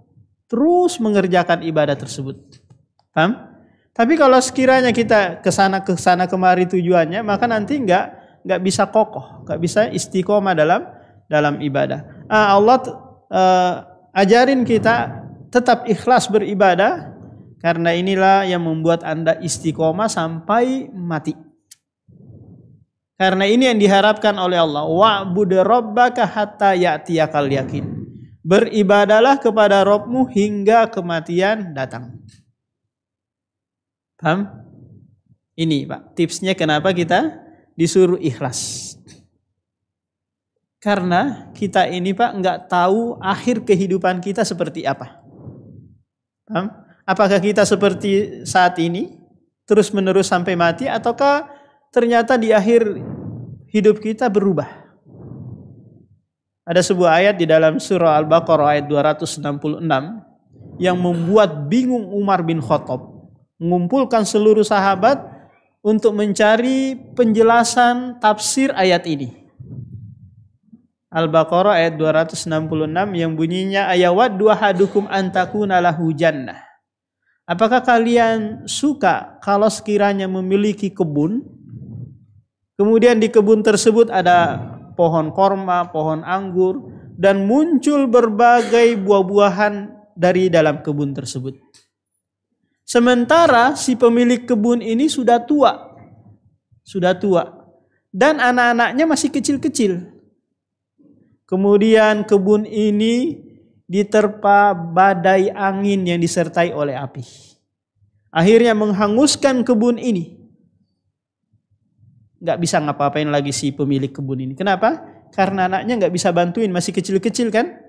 terus mengerjakan ibadah tersebut. Paham? Tapi kalau sekiranya kita kesana kemari tujuannya, maka nanti nggak bisa kokoh, nggak bisa istiqomah dalam ibadah. Allah ajarin kita tetap ikhlas beribadah, karena inilah yang membuat Anda istiqomah sampai mati. Karena ini yang diharapkan oleh Allah. Wa'bud rabbaka hatta ya'tiyakal yakin. Beribadalah kepada Rabbmu hingga kematian datang. Paham? Ini Pak, tipsnya kenapa kita disuruh ikhlas. Karena kita ini Pak nggak tahu akhir kehidupan kita seperti apa. Paham? Apakah kita seperti saat ini terus menerus sampai mati, ataukah ternyata di akhir hidup kita berubah? Ada sebuah ayat di dalam surah Al-Baqarah ayat 266 yang membuat bingung Umar bin Khattab, mengumpulkan seluruh sahabat untuk mencari penjelasan tafsir ayat ini. Al-Baqarah ayat 266 yang bunyinya ayawaddu ahadukum an takuna lahu jannah. Apakah kalian suka kalau sekiranya memiliki kebun, kemudian di kebun tersebut ada pohon korma, pohon anggur, dan muncul berbagai buah-buahan dari dalam kebun tersebut. Sementara si pemilik kebun ini sudah tua, dan anak-anaknya masih kecil-kecil. Kemudian kebun ini diterpa badai angin yang disertai oleh api. Akhirnya menghanguskan kebun ini. Nggak bisa ngapa-ngapain lagi si pemilik kebun ini. Kenapa? Karena anaknya nggak bisa bantuin, masih kecil-kecil kan.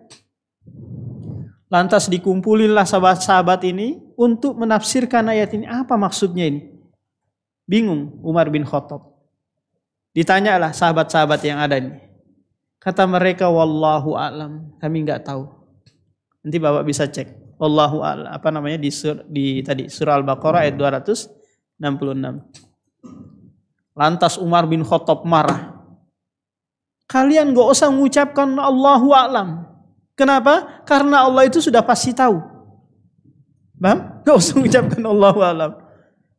Lantas dikumpulinlah sahabat-sahabat ini untuk menafsirkan ayat ini. Apa maksudnya ini? Bingung Umar bin Khattab. Ditanyalah sahabat-sahabat yang ada ini. Kata mereka, wallahu a'lam, kami nggak tahu. Nanti Bapak bisa cek. Wallahu a'lam, apa namanya di surah Al-Baqarah ayat 266. Lantas Umar bin Khattab marah. Kalian gak usah mengucapkan Allahu a'lam. Kenapa? Karena Allah itu sudah pasti tahu. Paham? Gak usah mengucapkan Allahu a'lam.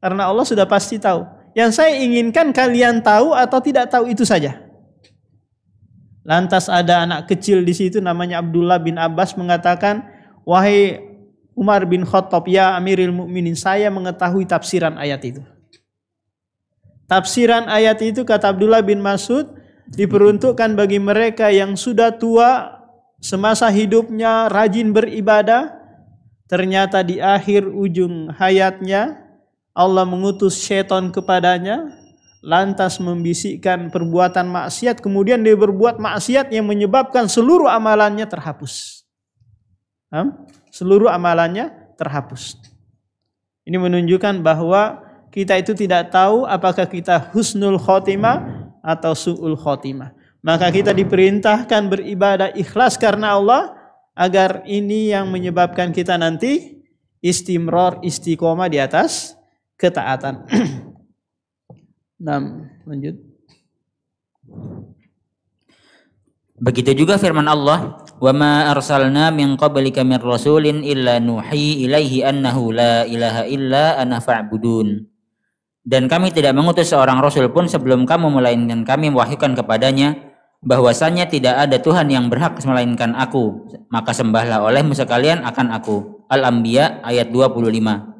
Karena Allah sudah pasti tahu. Yang saya inginkan kalian tahu atau tidak tahu itu saja. Lantas ada anak kecil di situ namanya Abdullah bin Abbas mengatakan, wahai Umar bin Khattab, ya Amiril Mukminin, saya mengetahui tafsiran ayat itu. Tafsiran ayat itu, kata Abdullah bin Mas'ud, diperuntukkan bagi mereka yang sudah tua, semasa hidupnya rajin beribadah, ternyata di akhir ujung hayatnya Allah mengutus syaitan kepadanya, lantas membisikkan perbuatan maksiat, kemudian dia berbuat maksiat yang menyebabkan seluruh amalannya terhapus. Seluruh amalannya terhapus. Ini menunjukkan bahwa kita itu tidak tahu apakah kita husnul khotimah atau su'ul khotimah. Maka kita diperintahkan beribadah ikhlas karena Allah, agar ini yang menyebabkan kita nanti istimror, istiqomah di atas ketaatan. Lanjut. Begitu juga firman Allah, "Wa ma arsalna min qablika min rasulin illa nuhi ilaihi annahu la ilaha illa ana fa'budun." Dan kami tidak mengutus seorang rasul pun sebelum kamu, melainkan kami mewahyukan kepadanya bahwasanya tidak ada Tuhan yang berhak melainkan aku, maka sembahlah olehmu sekalian akan aku. Al-Anbiya ayat 25.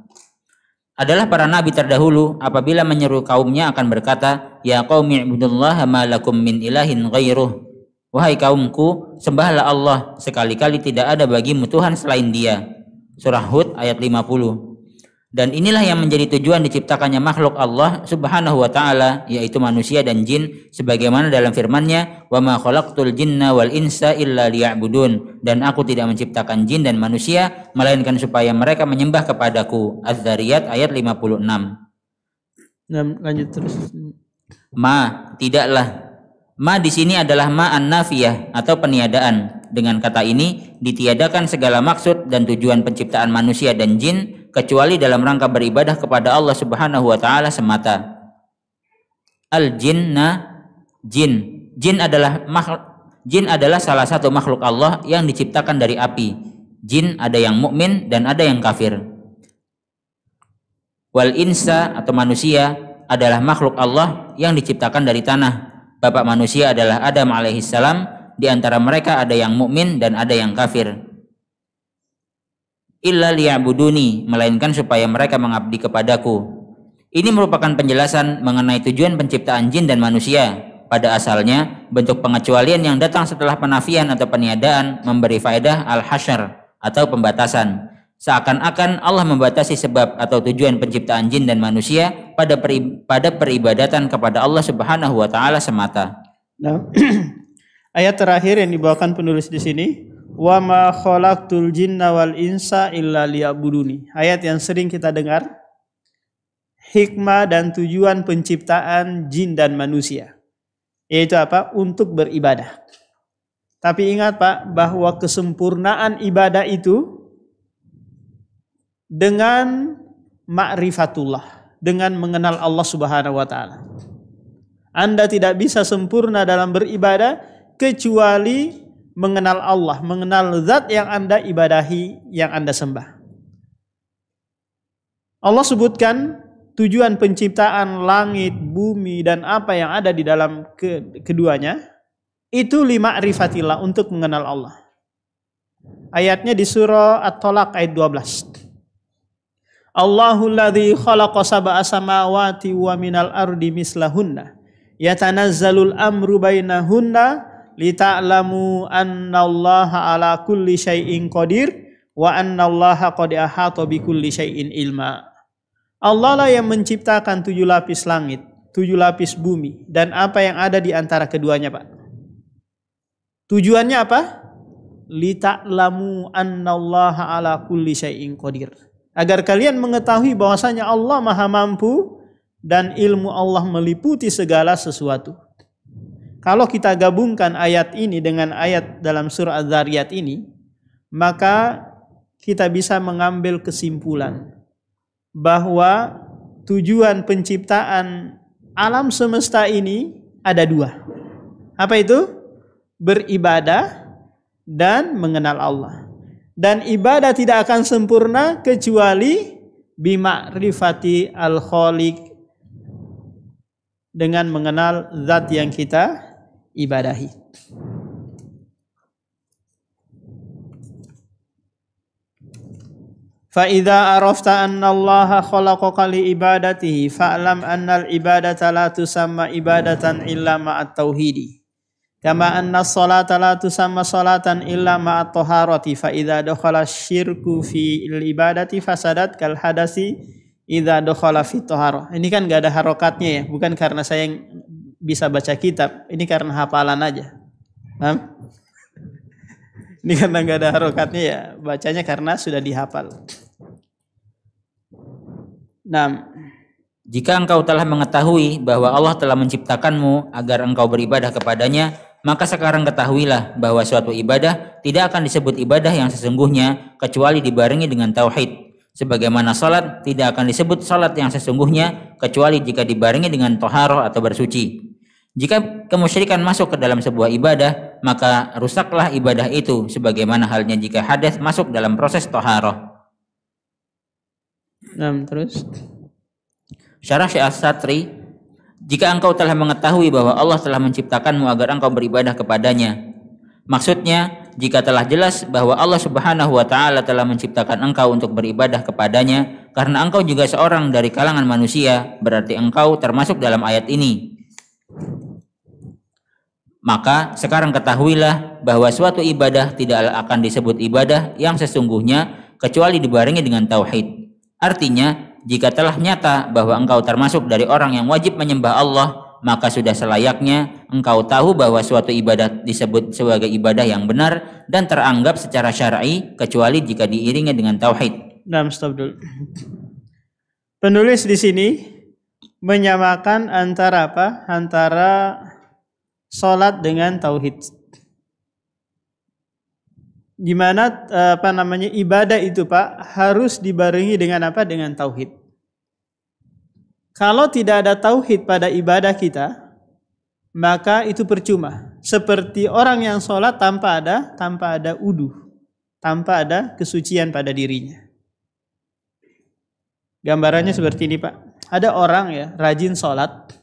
Adalah para nabi terdahulu apabila menyeru kaumnya akan berkata, ya qaumi ibudullaha ma lakum min ilahin ghairuh. Wahai kaumku, sembahlah Allah, sekali-kali tidak ada bagimu Tuhan selain Dia. Surah Hud ayat 50. Dan inilah yang menjadi tujuan diciptakannya makhluk Allah Subhanahu wa taala, yaitu manusia dan jin, sebagaimana dalam firman-Nya, "Wa ma khalaqtul jinna wal insa illa liya'budun." Dan aku tidak menciptakan jin dan manusia melainkan supaya mereka menyembah kepadaku. Az-Zariyat ayat 56. Lanjut terus. Tidaklah Ma di sini adalah ma an-nafiyah atau peniadaan. Dengan kata ini ditiadakan segala maksud dan tujuan penciptaan manusia dan jin kecuali dalam rangka beribadah kepada Allah Subhanahu wa taala semata. Al-jinna, jin. Jin adalah salah satu makhluk Allah yang diciptakan dari api. Jin ada yang mukmin dan ada yang kafir. Wal insa atau manusia adalah makhluk Allah yang diciptakan dari tanah. Bapak manusia adalah Adam alaihissalam. Di antara mereka ada yang mukmin dan ada yang kafir. Illa liya'buduni, melainkan supaya mereka mengabdi kepadaku. Ini merupakan penjelasan mengenai tujuan penciptaan jin dan manusia. Pada asalnya, bentuk pengecualian yang datang setelah penafian atau peniadaan memberi faedah al-hasyr atau pembatasan. Seakan-akan Allah membatasi sebab atau tujuan penciptaan jin dan manusia pada peribadatan kepada Allah Subhanahu wa taala semata. Nah, ayat terakhir yang dibawakan penulis di sini, wa ma khalaqtul jinna wal insa illa liya'buduni. Ayat yang sering kita dengar, hikmah dan tujuan penciptaan jin dan manusia, yaitu apa? Untuk beribadah. Tapi ingat Pak, bahwa kesempurnaan ibadah itu dengan ma'rifatullah, dengan mengenal Allah Subhanahu wa taala. Anda tidak bisa sempurna dalam beribadah kecuali mengenal Allah, mengenal zat yang Anda ibadahi, yang Anda sembah. Allah sebutkan tujuan penciptaan langit, bumi, dan apa yang ada di dalam keduanya itu lima'rifatillah, untuk mengenal Allah. Ayatnya di surah At-Talaq ayat 12. Allahul ladzi khalaqa sab'a samawati wa minal ardi mislahunna yatanazzalul amru bainahunna lita'lamu annallaha ala kulli syai'in qadir wa annallaha qad ahata bikulli syai'in ilma. Allah lah yang menciptakan 7 lapis langit, 7 lapis bumi, dan apa yang ada di antara keduanya, Pak. Tujuannya apa? Lita'lamu annallaha ala kulli syai'in qadir. Agar kalian mengetahui bahwasanya Allah Maha Mampu dan ilmu Allah meliputi segala sesuatu. Kalau kita gabungkan ayat ini dengan ayat dalam surah Az-Zariyat ini, maka kita bisa mengambil kesimpulan bahwa tujuan penciptaan alam semesta ini ada 2. Apa itu? Beribadah dan mengenal Allah. Dan ibadah tidak akan sempurna kecuali bima'rifati al-khaliq, dengan mengenal zat yang kita ibadahi. Fa idza arafta anna Allah khalaqaka li ibadatihi fa'lam anna al-ibadata la tusamma ibadatan illa ma'at tauhidi. Kama anna sholata la tusamma sholatan illa ma'at taharati fa idza dakhala syirku fi ibadati fasadat kal hadasi idza dakhala fi taharah. Ini kan enggak ada harokatnya ya, bukan karena saya yang bisa baca kitab, ini karena hafalan aja. Paham? Ini karena enggak ada harokatnya ya, bacanya karena sudah dihafal. Nah, jika engkau telah mengetahui bahwa Allah telah menciptakanmu agar engkau beribadah kepadanya, maka sekarang ketahuilah bahwa suatu ibadah tidak akan disebut ibadah yang sesungguhnya kecuali dibarengi dengan tauhid. Sebagaimana salat tidak akan disebut salat yang sesungguhnya kecuali jika dibarengi dengan thaharah atau bersuci. Jika kemusyrikan masuk ke dalam sebuah ibadah, maka rusaklah ibadah itu sebagaimana halnya jika hadas masuk dalam proses thaharah. Nah, terus Syarah Syekh As-Satri, jika engkau telah mengetahui bahwa Allah telah menciptakanmu agar engkau beribadah kepadanya. Maksudnya, jika telah jelas bahwa Allah Subhanahu wa taala telah menciptakan engkau untuk beribadah kepadanya karena engkau juga seorang dari kalangan manusia, berarti engkau termasuk dalam ayat ini. Maka sekarang ketahuilah bahwa suatu ibadah tidak akan disebut ibadah yang sesungguhnya kecuali dibarengi dengan tauhid. Artinya, jika telah nyata bahwa engkau termasuk dari orang yang wajib menyembah Allah, maka sudah selayaknya engkau tahu bahwa suatu ibadah disebut sebagai ibadah yang benar dan teranggap secara syar'i kecuali jika diiringi dengan tauhid. Nah, stop dulu. Penulis di sini menyamakan antara apa? Antara salat dengan tauhid. Di mana ibadah itu Pak harus dibarengi dengan apa? Dengan tauhid. Kalau tidak ada tauhid pada ibadah kita, maka itu percuma. Seperti orang yang sholat tanpa ada wudu, tanpa ada kesucian pada dirinya. Gambarannya seperti ini Pak. Ada orang ya rajin sholat,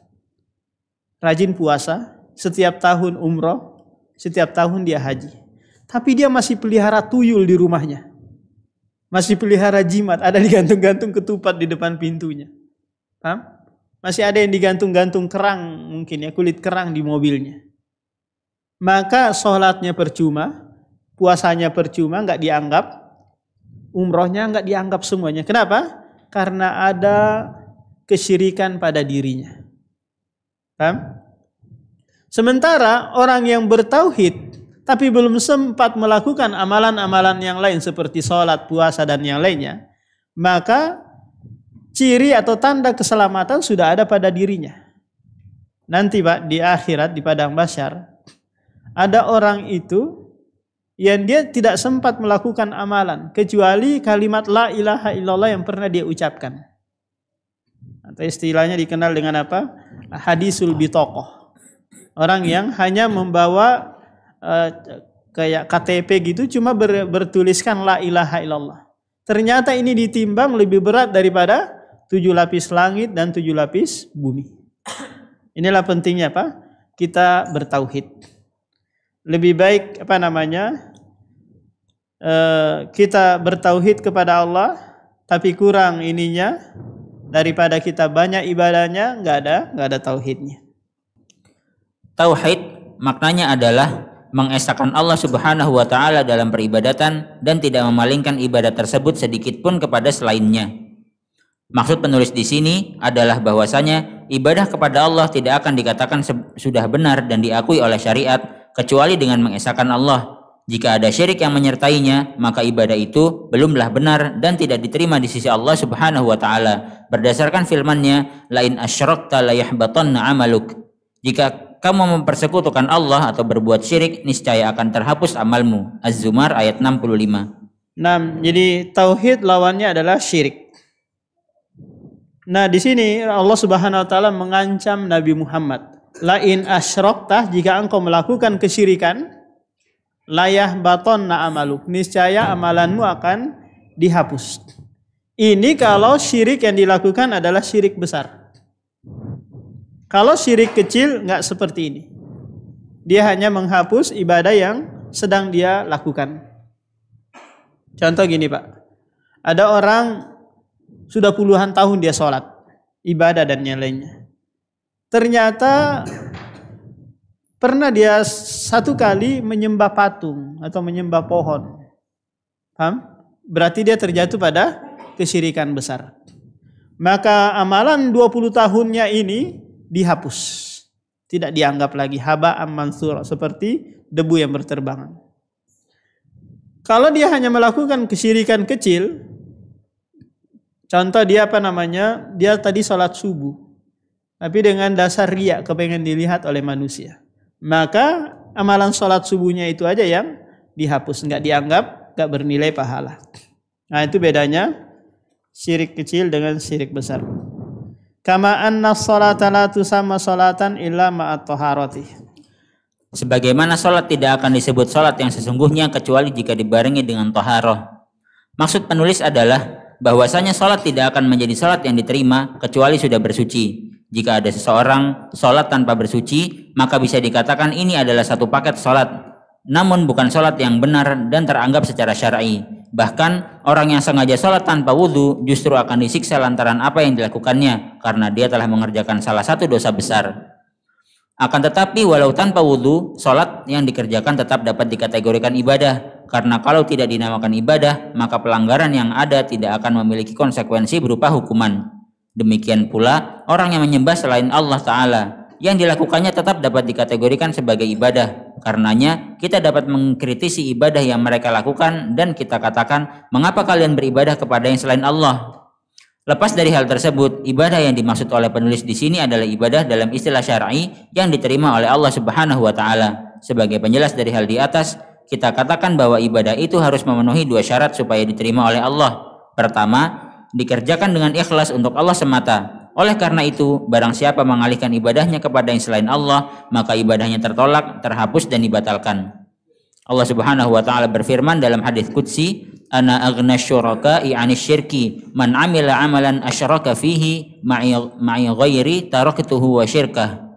rajin puasa, setiap tahun umroh, setiap tahun dia haji. Tapi dia masih pelihara tuyul di rumahnya. Masih pelihara jimat, ada digantung-gantung ketupat di depan pintunya. Paham? Masih ada yang digantung-gantung kerang, mungkin ya kulit kerang di mobilnya. Maka sholatnya percuma, puasanya percuma, nggak dianggap, umrohnya nggak dianggap semuanya. Kenapa? Karena ada kesyirikan pada dirinya. Paham? Sementara orang yang bertauhid tapi belum sempat melakukan amalan-amalan yang lain seperti sholat, puasa dan yang lainnya, maka ciri atau tanda keselamatan sudah ada pada dirinya. Nanti Pak di akhirat di padang mahsyar ada orang itu yang dia tidak sempat melakukan amalan kecuali kalimat la ilaha illallah yang pernah dia ucapkan. Atau istilahnya dikenal dengan apa? Hadisul bitaqah. Orang yang hanya membawa kayak KTP gitu cuma bertuliskan la ilaha illallah. Ternyata ini ditimbang lebih berat daripada 7 lapis langit dan 7 lapis bumi. Inilah pentingnya Pak, kita bertauhid. Lebih baik kita bertauhid kepada Allah tapi kurang ininya daripada kita banyak ibadahnya nggak ada tauhidnya. Tauhid maknanya adalah mengesahkan Allah Subhanahu wa taala dalam peribadatan dan tidak memalingkan ibadat tersebut sedikit pun kepada selainnya. Maksud penulis di sini adalah bahwasanya ibadah kepada Allah tidak akan dikatakan sudah benar dan diakui oleh syariat kecuali dengan mengesahkan Allah. Jika ada syirik yang menyertainya, maka ibadah itu belumlah benar dan tidak diterima di sisi Allah Subhanahu wa taala. Berdasarkan firman-Nya, "Lain asyrakta la yahbatanna 'amaluk." Jika kamu mempersekutukan Allah atau berbuat syirik, niscaya akan terhapus amalmu. Az-Zumar ayat 65. Nah, jadi tauhid lawannya adalah syirik. Nah, di sini Allah Subhanahu wa taala mengancam Nabi Muhammad. Lain asyraktah, jika engkau melakukan kesyirikan, layah batonna amaluk, niscaya amalanmu akan dihapus. Ini kalau syirik yang dilakukan adalah syirik besar. Kalau syirik kecil nggak seperti ini. Dia hanya menghapus ibadah yang sedang dia lakukan. Contoh gini Pak, ada orang sudah puluhan tahun dia sholat, ibadah dan yang lainnya. Ternyata pernah dia satu kali menyembah patung atau menyembah pohon. Paham? Berarti dia terjatuh pada kesyirikan besar. Maka amalan 20 tahunnya ini dihapus. Tidak dianggap lagi haba'an mansura, seperti debu yang berterbangan. Kalau dia hanya melakukan kesyirikan kecil, contoh dia dia tadi sholat subuh. Tapi dengan dasar riya, kepengen dilihat oleh manusia. Maka amalan sholat subuhnya itu aja yang dihapus. Nggak dianggap, nggak bernilai pahala. Nah itu bedanya syirik kecil dengan syirik besar. Kama anna sholata la tusamma sholatan illa ma'at taharati. Sebagaimana sholat tidak akan disebut sholat yang sesungguhnya kecuali jika dibarengi dengan taharah. Maksud penulis adalah bahwasanya sholat tidak akan menjadi sholat yang diterima kecuali sudah bersuci. Jika ada seseorang sholat tanpa bersuci, maka bisa dikatakan ini adalah satu paket sholat, namun bukan sholat yang benar dan teranggap secara syar'i. Bahkan orang yang sengaja sholat tanpa wudhu justru akan disiksa lantaran apa yang dilakukannya, karena dia telah mengerjakan salah satu dosa besar. Akan tetapi walau tanpa wudhu, sholat yang dikerjakan tetap dapat dikategorikan ibadah, karena kalau tidak dinamakan ibadah, maka pelanggaran yang ada tidak akan memiliki konsekuensi berupa hukuman. Demikian pula orang yang menyembah selain Allah Ta'ala, yang dilakukannya tetap dapat dikategorikan sebagai ibadah. Karenanya kita dapat mengkritisi ibadah yang mereka lakukan dan kita katakan, mengapa kalian beribadah kepada yang selain Allah? Lepas dari hal tersebut, ibadah yang dimaksud oleh penulis di sini adalah ibadah dalam istilah syar'i yang diterima oleh Allah Subhanahu wa taala. Sebagai penjelas dari hal di atas, kita katakan bahwa ibadah itu harus memenuhi 2 syarat supaya diterima oleh Allah. Pertama, dikerjakan dengan ikhlas untuk Allah semata. Oleh karena itu, barang siapa mengalihkan ibadahnya kepada yang selain Allah, maka ibadahnya tertolak, terhapus dan dibatalkan. Allah Subhanahu wa taala berfirman dalam hadis qudsi, "Ana aghna syuraka'i 'anis syirki, man 'amila 'amalan asyraka fihi ma'i ghairi taraktuhu wa syirkah."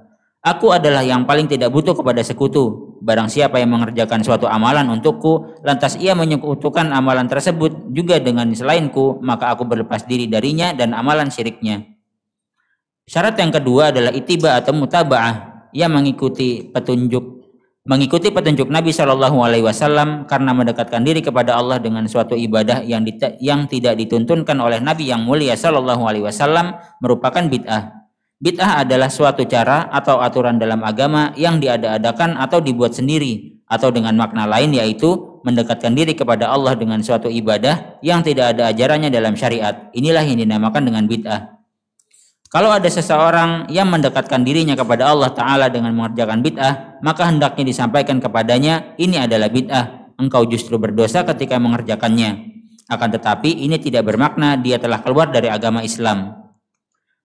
Aku adalah yang paling tidak butuh kepada sekutu. Barang siapa yang mengerjakan suatu amalan untukku, lantas ia menyekutukan amalan tersebut juga dengan selainku, maka aku berlepas diri darinya dan amalan syiriknya. Syarat yang kedua adalah ittiba atau mutaba'ah, ia mengikuti petunjuk Nabi Shallallahu Alaihi Wasallam karena mendekatkan diri kepada Allah dengan suatu ibadah yang tidak dituntunkan oleh Nabi yang mulia Shallallahu Alaihi Wasallam merupakan bid'ah. Bid'ah adalah suatu cara atau aturan dalam agama yang diada-adakan atau dibuat sendiri, atau dengan makna lain yaitu mendekatkan diri kepada Allah dengan suatu ibadah yang tidak ada ajarannya dalam syariat. Inilah yang dinamakan dengan bid'ah. Kalau ada seseorang yang mendekatkan dirinya kepada Allah Ta'ala dengan mengerjakan bid'ah, maka hendaknya disampaikan kepadanya, ini adalah bid'ah, engkau justru berdosa ketika mengerjakannya. Akan tetapi ini tidak bermakna dia telah keluar dari agama Islam.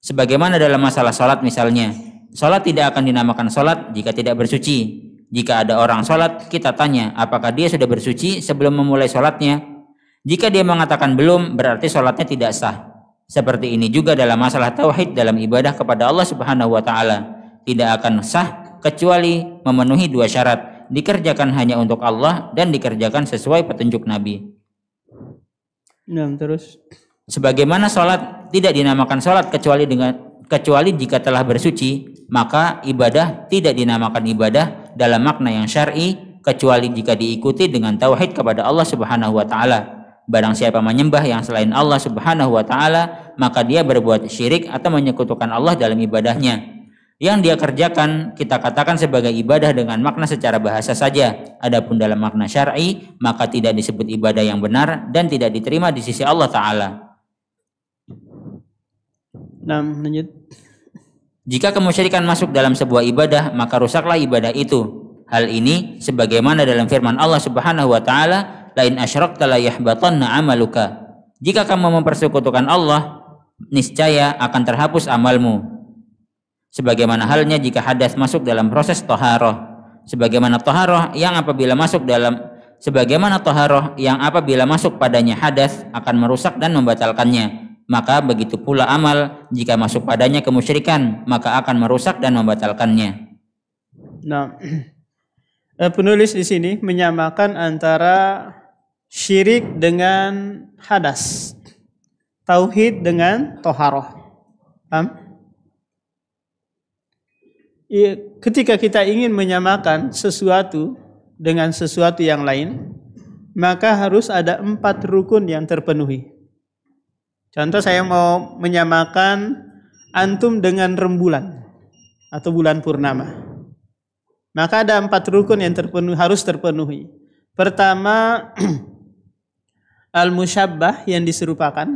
Sebagaimana dalam masalah sholat misalnya, sholat tidak akan dinamakan sholat jika tidak bersuci. Jika ada orang sholat, kita tanya apakah dia sudah bersuci sebelum memulai sholatnya. Jika dia mengatakan belum, berarti sholatnya tidak sah. Seperti ini juga dalam masalah tauhid dalam ibadah kepada Allah Subhanahu wa taala, tidak akan sah kecuali memenuhi 2 syarat, dikerjakan hanya untuk Allah dan dikerjakan sesuai petunjuk Nabi. Nah, terus sebagaimana sholat tidak dinamakan sholat kecuali jika telah bersuci, maka ibadah tidak dinamakan ibadah dalam makna yang syar'i kecuali jika diikuti dengan tauhid kepada Allah Subhanahu wa taala. Barang siapa menyembah yang selain Allah Subhanahu wa taala, maka dia berbuat syirik atau menyekutukan Allah dalam ibadahnya. Yang dia kerjakan kita katakan sebagai ibadah dengan makna secara bahasa saja. Adapun dalam makna syar'i, maka tidak disebut ibadah yang benar dan tidak diterima di sisi Allah taala. Nah, lanjut. Jika kemusyrikan masuk dalam sebuah ibadah, maka rusaklah ibadah itu. Hal ini sebagaimana dalam firman Allah Subhanahu wa taala, "La in asyrakta la yahbatanna 'amaluka." Jika kamu mempersekutukan Allah, niscaya akan terhapus amalmu. Sebagaimana halnya jika hadas masuk dalam proses taharah. Sebagaimana taharah yang apabila masuk padanya hadas akan merusak dan membatalkannya. Maka begitu pula amal jika masuk padanya kemusyrikan, maka akan merusak dan membatalkannya. Nah, penulis di sini menyamakan antara syirik dengan hadas, tauhid dengan toharoh. Paham? Ketika kita ingin menyamakan sesuatu dengan sesuatu yang lain, maka harus ada 4 rukun yang terpenuhi. Contoh, saya mau menyamakan antum dengan rembulan atau bulan purnama. Maka ada 4 rukun yang harus terpenuhi. Pertama, al-musyabbah yang diserupakan.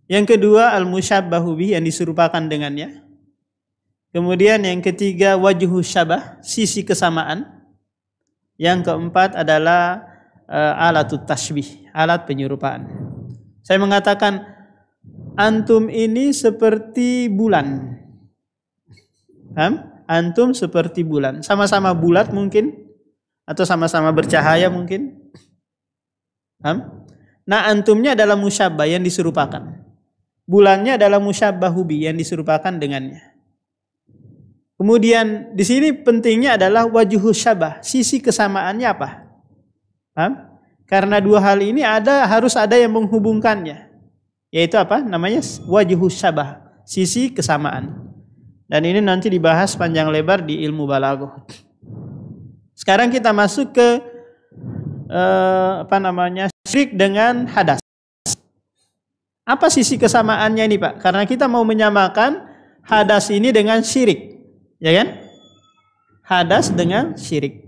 Yang kedua, al-musyabbahu bih yang diserupakan dengannya. Kemudian yang ketiga, wajhu syabah, sisi kesamaan. Yang keempat adalah alatut tasbih, alat penyerupaan. Saya mengatakan antum ini seperti bulan. Paham? Antum seperti bulan. Sama-sama bulat mungkin atau sama-sama bercahaya mungkin. Paham? Nah, antumnya adalah musyabbah yang diserupakan. Bulannya adalah musyabbahu bi yang diserupakan dengannya. Kemudian di sini pentingnya adalah wajhu syabah, sisi kesamaannya apa? Paham? Karena 2 hal ini harus ada yang menghubungkannya. Yaitu apa? Namanya wajhu syabah, sisi kesamaan. Dan ini nanti dibahas panjang lebar di ilmu balaghah. Sekarang kita masuk ke syirik dengan hadas. Apa sisi kesamaannya ini, Pak? Karena kita mau menyamakan hadas ini dengan syirik. Ya kan? Hadas dengan syirik.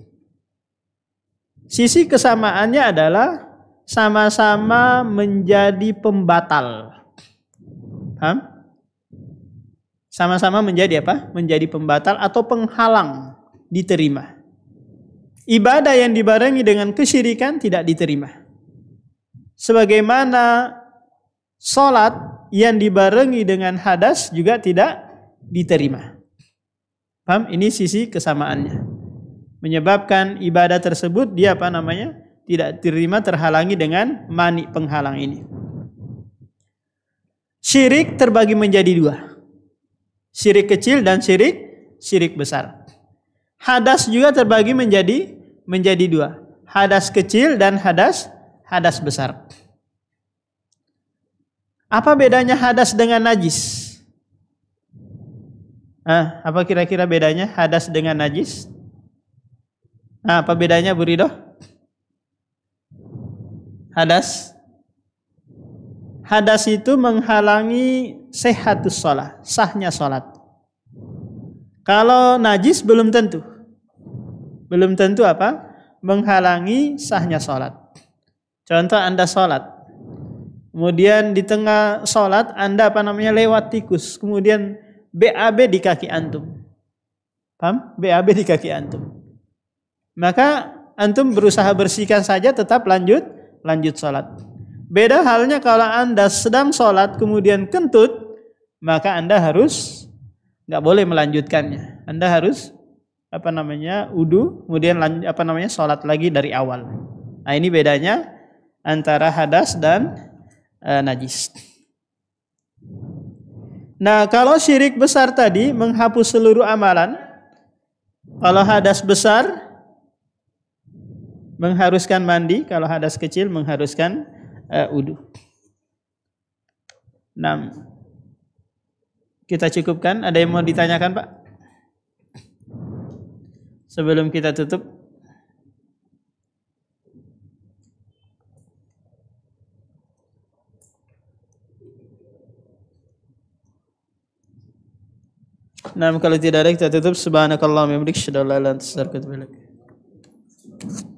Sisi kesamaannya adalah sama-sama menjadi pembatal. Paham? Sama-sama menjadi apa? Menjadi pembatal atau penghalang diterima. Ibadah yang dibarengi dengan kesyirikan tidak diterima. Sebagaimana salat yang dibarengi dengan hadas juga tidak diterima. Paham? Ini sisi kesamaannya. Menyebabkan ibadah tersebut dia apa namanya? Tidak diterima, terhalangi dengan mani penghalang ini. Syirik terbagi menjadi dua. Syirik kecil dan syirik besar. Hadas juga terbagi menjadi dua. Hadas kecil dan hadas besar. Apa bedanya hadas dengan najis? Apa kira-kira bedanya hadas dengan najis? Apa bedanya Bu Ridho? Hadas itu menghalangi sehatus sholat, sahnya sholat. Kalau najis belum tentu. Belum tentu apa? Menghalangi sahnya sholat. Contoh Anda sholat. Kemudian di tengah sholat Anda lewat tikus. Kemudian BAB di kaki antum. Paham? BAB di kaki antum. Maka antum berusaha bersihkan saja, tetap lanjut sholat. Beda halnya kalau Anda sedang sholat kemudian kentut, maka Anda harus nggak boleh melanjutkannya. Anda harus wudu, kemudian sholat lagi dari awal. Nah, ini bedanya antara hadas dan najis. Nah, kalau syirik besar tadi menghapus seluruh amalan, kalau hadas besar mengharuskan mandi, kalau hadas kecil mengharuskan wudu. Nah, kita cukupkan. Ada yang mau ditanyakan, Pak? Sebelum kita tutup. Nah, kalau tidak ada kita tutup. Subhanakallahumma wa bihamdika asyhadu an la ilaha illa anta astaghfiruka wa atubu ilaik.